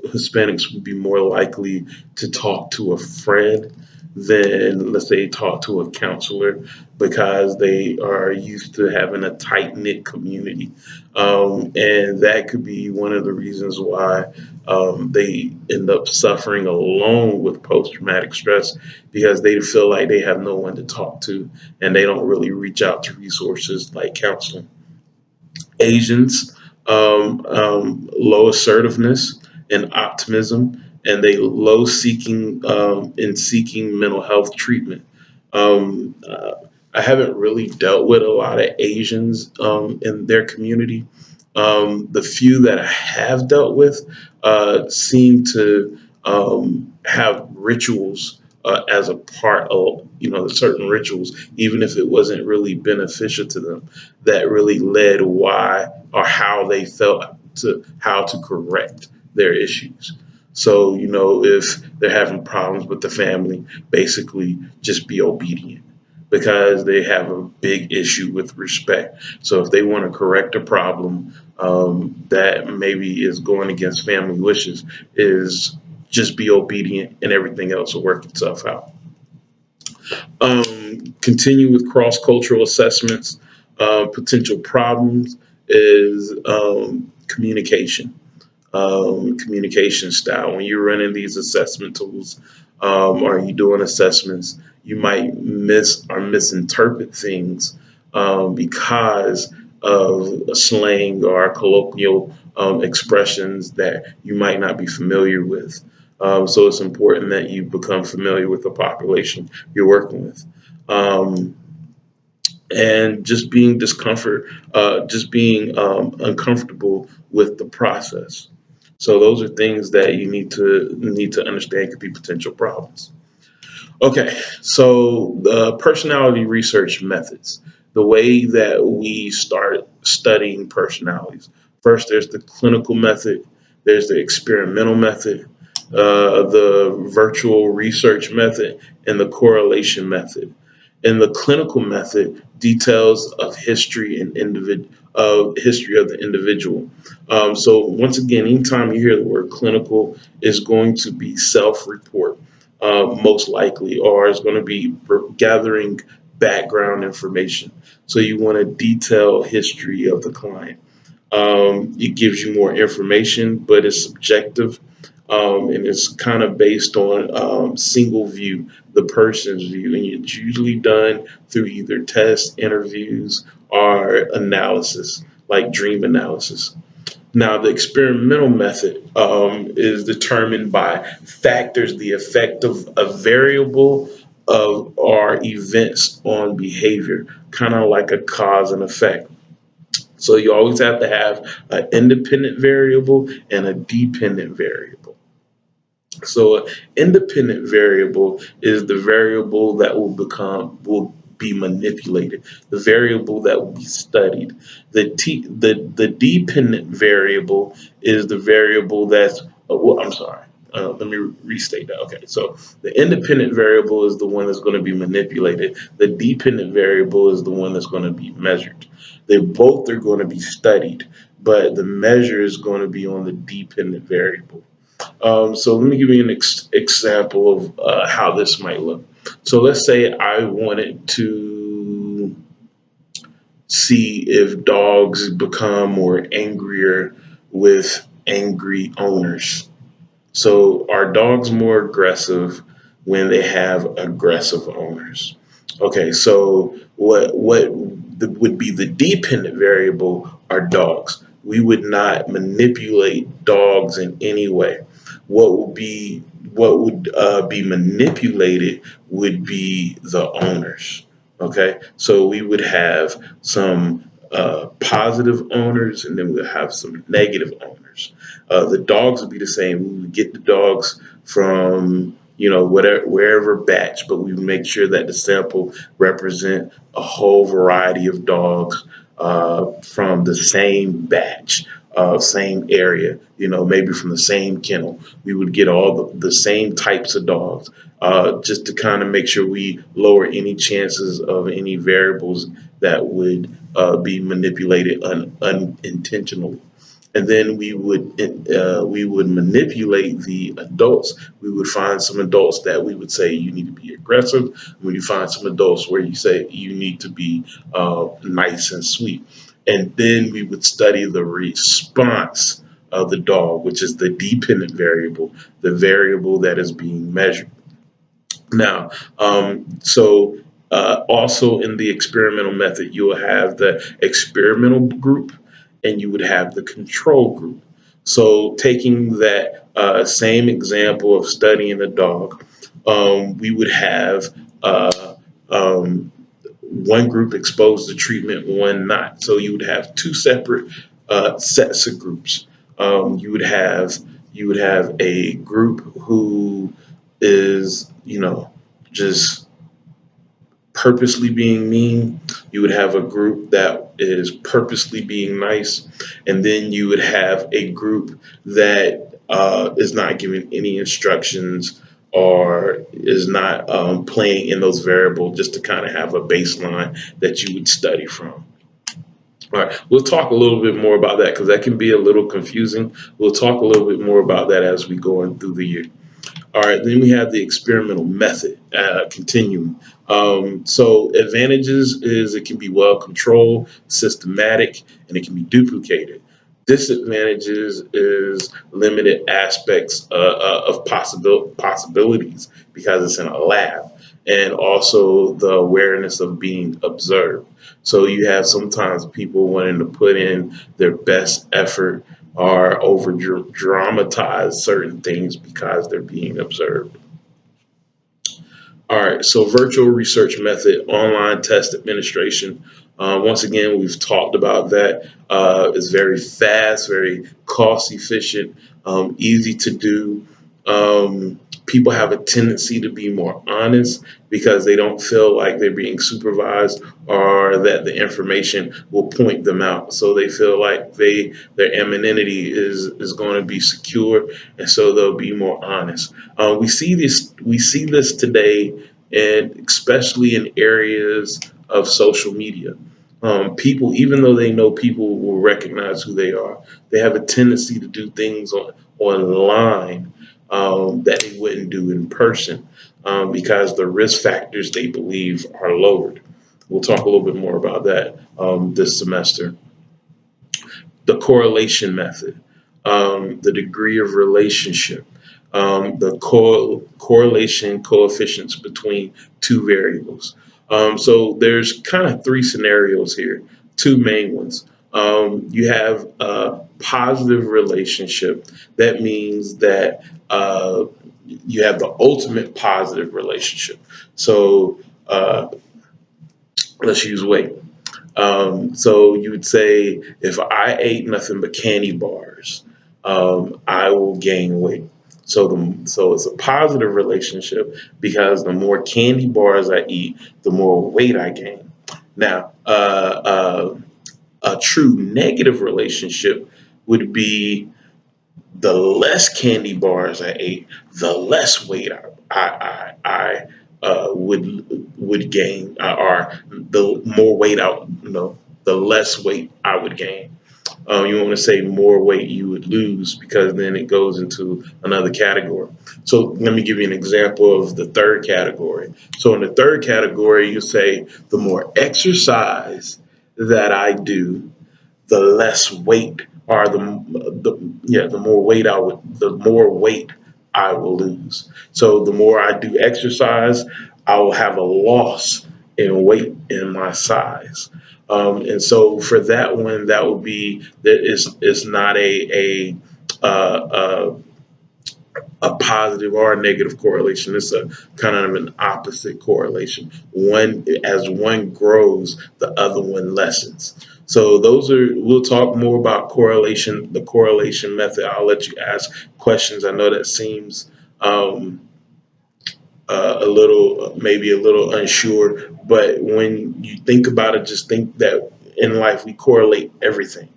Hispanics would be more likely to talk to a friend than, let's say, talk to a counselor because they are used to having a tight knit community. And that could be one of the reasons why they end up suffering alone with post traumatic stress because they feel like they have no one to talk to and they don't really reach out to resources like counseling. Asians, low assertiveness and optimism, and they low seeking in seeking mental health treatment. Um, uh, I haven't really dealt with a lot of Asians in their community. The few that I have dealt with seem to have rituals as a part of, certain rituals, even if it wasn't really beneficial to them, that really led why or how they felt to how to correct their issues. So, if they're having problems with the family, basically just be obedient because they have a big issue with respect. So, if they want to correct a problem that maybe is going against family wishes, is just be obedient and everything else will work itself out. Continue with cross cultural assessments. Potential problems is communication, communication style. When you're running these assessment tools or you doing assessments, you might miss or misinterpret things because of a slang or colloquial expressions that you might not be familiar with. So it's important that you become familiar with the population you're working with. Um, and just being just being uncomfortable with the process. So those are things that you need to understand could be potential problems. Okay, so the personality research methods, the way that we start studying personalities. First, there's the clinical method, there's the experimental method, the virtual research method, and the correlation method. In the clinical method, details of history of the individual. So once again, anytime you hear the word clinical, it's going to be self-report most likely, or is going to be gathering background information. So you want a detailed history of the client. It gives you more information, but it's subjective. And it's kind of based on single view, the person's view, and it's usually done through either test, interviews, or analysis, like dream analysis. Now, the experimental method is determined by factors, the effect of a variable of or events on behavior, kind of like a cause and effect. So you always have to have an independent variable and a dependent variable. So an independent variable is the variable that will be manipulated, the variable that will be studied. The dependent variable is the variable that's well, I'm sorry. Let me restate that. Okay, so the independent variable is the one that's going to be manipulated. The dependent variable is the one that's going to be measured. They both are going to be studied, but the measure is going to be on the dependent variable. So let me give you an example of how this might look. So let's say I wanted to see if dogs become more angrier with angry owners. So are dogs more aggressive when they have aggressive owners? Okay, so what would be the dependent variable are dogs. We would not manipulate dogs in any way. What would be manipulated would be the owners. Okay, so we would have some positive owners, and then we would have some negative owners. The dogs would be the same. We would get the dogs from whatever wherever batch, but we would make sure that the sample represent a whole variety of dogs from the same batch, same area, maybe from the same kennel. We would get all the same types of dogs, just to kind of make sure we lower any chances of any variables that would be manipulated unintentionally. And then we would manipulate the adults. We would find some adults that we would say you need to be aggressive. We would find some adults where you say you need to be nice and sweet. And then we would study the response of the dog, which is the dependent variable, the variable that is being measured. Now, also in the experimental method, you will have the experimental group and you would have the control group. So, taking that same example of studying a dog, we would have um, one group exposed to treatment, one not. So, you would have two separate sets of groups. You would have a group who is, just purposely being mean. You would have a group that is purposely being nice, and then you would have a group that is not giving any instructions or is not playing in those variables, just to kind of have a baseline that you would study from. All right, we'll talk a little bit more about that because that can be a little confusing. We'll talk a little bit more about that as we go on through the year. All right, then we have the experimental method continuum. So advantages is it can be well controlled, systematic, and it can be duplicated. Disadvantages is limited aspects of possibilities because it's in a lab, and also the awareness of being observed. So you have sometimes people wanting to put in their best effort or over dramatize certain things because they're being observed. All right, so virtual research method, online test administration. Once again, we've talked about that. It's very fast, very cost efficient, easy to do. People have a tendency to be more honest because they don't feel like they're being supervised or that the information will point them out. So they feel like their anonymity is going to be secure, and so they'll be more honest. We see this today, and especially in areas of social media. People, even though they know people will recognize who they are, they have a tendency to do things online that they wouldn't do in person because the risk factors they believe are lowered. We'll talk a little bit more about that this semester. The correlation method, the degree of relationship, the correlation coefficients between two variables. So there's kind of three scenarios here, two main ones. You have a positive relationship. That means that you have the ultimate positive relationship. So let's use weight. So you would say if I ate nothing but candy bars, I will gain weight. So it's a positive relationship because the more candy bars I eat, the more weight I gain. Now, a true negative relationship would be the less candy bars I ate, the less weight I would gain, or the more weight the less weight I would gain. You want to say more weight you would lose because then it goes into another category. So let me give you an example of the third category. So in the third category, you say the more exercise that I do, the less weight or the more weight I will lose. So the more I do exercise, I will have a loss in weight and my size. And so for that one, that would be that is not uh, uh, a positive or a negative correlation. It's a kind of an opposite correlation. One, as one grows, the other one lessens. So those are, we'll talk more about correlation, the correlation method. I'll let you ask questions. I know that seems um, a little, maybe a little unsure, but when you think about it, just think that in life we correlate everything.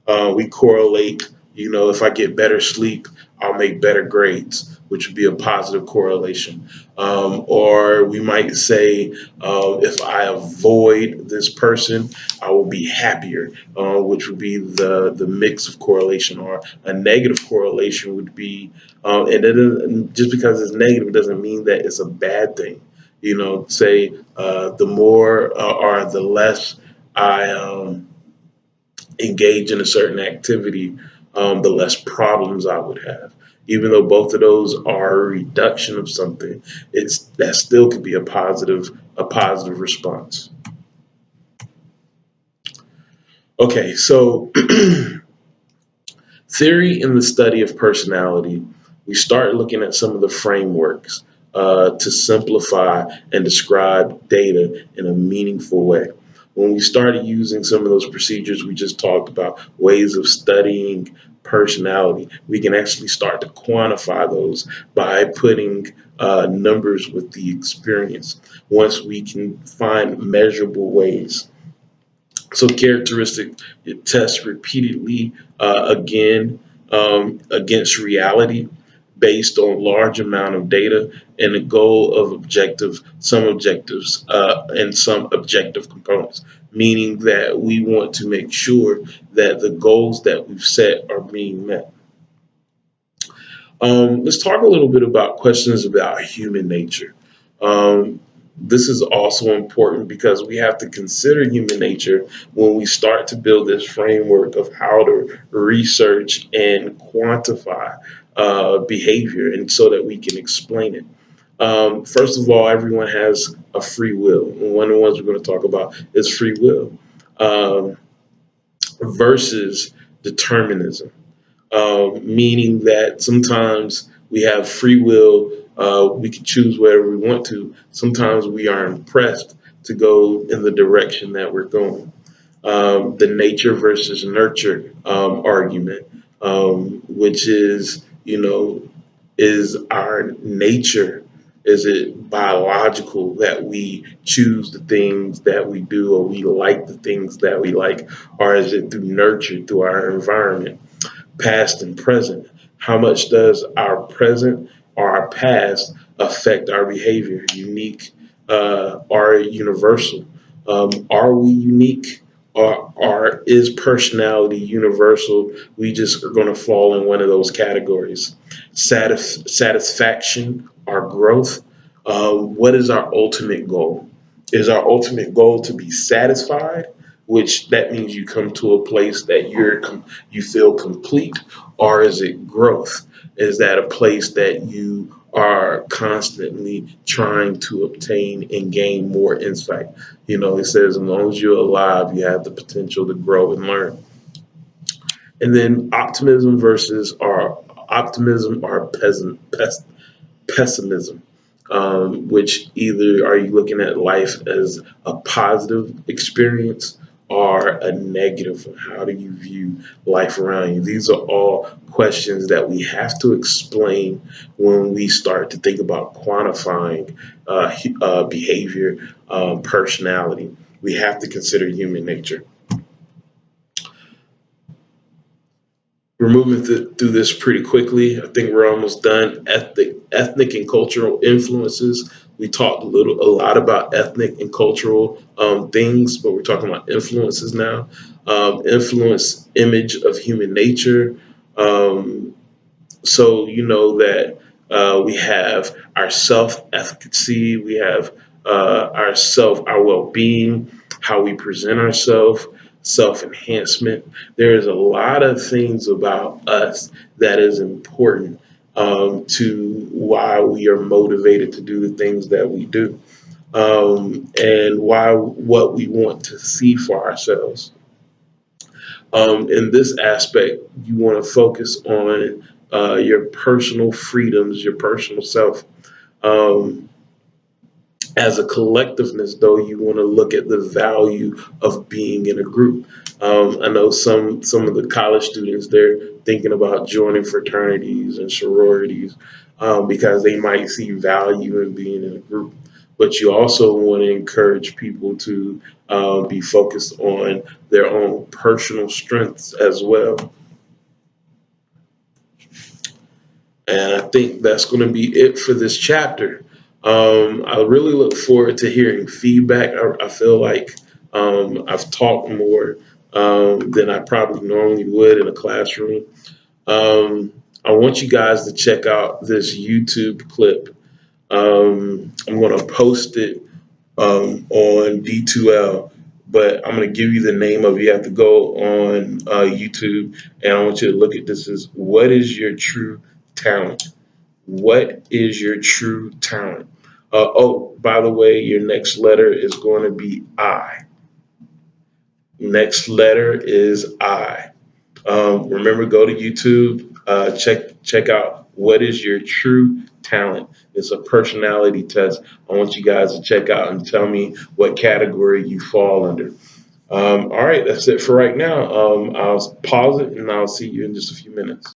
We correlate, if I get better sleep, I'll make better grades, which would be a positive correlation. Or we might say, if I avoid this person, I will be happier, which would be the mix of correlation. Or a negative correlation would be, and it doesn't, just because it's negative doesn't mean that it's a bad thing. Say the more or the less I engage in a certain activity, the less problems I would have. Even though both of those are a reduction of something, it's that still could be a positive response. Okay, so theory in the study of personality, we start looking at some of the frameworks to simplify and describe data in a meaningful way. When we started using some of those procedures we just talked about, ways of studying personality, we can actually start to quantify those by putting numbers with the experience. Once we can find measurable ways, so characteristic tests repeatedly again against reality based on large amount of data and the goal of some objectives and some objective components, meaning that we want to make sure that the goals that we've set are being met. Let's talk a little bit about questions about human nature. Um, this is also important because we have to consider human nature when we start to build this framework of how to research and quantify behavior, and so that we can explain it. First of all, everyone has a free will. And one of the ones we're going to talk about is free will um, versus determinism, meaning that sometimes we have free will. We can choose whatever we want to. Sometimes we are impressed to go in the direction that we're going. The nature versus nurture argument, which is, is our nature, is it biological that we choose the things that we do, or we like the things that we like, or is it through nurture, through our environment? Past and present. How much does our present or our past affect our behavior? Unique or universal? Are we unique, or is personality universal? We just are going to fall in one of those categories. Satisfaction or growth? What is our ultimate goal? Is our ultimate goal to be satisfied, which that means you come to a place that you feel complete, or is it growth? Is that a place that you are constantly trying to obtain and gain more insight? It says as long as you're alive, you have the potential to grow and learn. And then optimism or pessimism, which either are you looking at life as a positive experience or a negative one? How do you view life around you? These are all questions that we have to explain when we start to think about quantifying behavior, personality. We have to consider human nature. We're moving through this pretty quickly. I think we're almost done. Ethnic and cultural influences. We talked a lot about ethnic and cultural things, but we're talking about influences now. Influence, image of human nature. Um, so you know that we have our self-efficacy, we have our well-being, how we present ourselves, self-enhancement. There is a lot of things about us that is important to why we are motivated to do the things that we do. and what we want to see for ourselves. In this aspect, you want to focus on your personal freedoms, your personal self. Um, as a collectiveness, though, you want to look at the value of being in a group. I know some of the college students, they're thinking about joining fraternities and sororities because they might see value in being in a group. But you also want to encourage people to be focused on their own personal strengths as well. And I think that's going to be it for this chapter. I really look forward to hearing feedback. I feel like I've talked more than I probably normally would in a classroom. I want you guys to check out this YouTube clip. I'm going to post it on D2L, but I'm going to give you the name of it. You have to go on YouTube, and I want you to look at this as what is your true talent? What is your true talent? Oh, by the way, your next letter is going to be I. Next letter is I. Remember, go to YouTube, check out what is your true talent. It's a personality test. I want you guys to check out and tell me what category you fall under. All right, that's it for right now. I'll pause it and I'll see you in just a few minutes.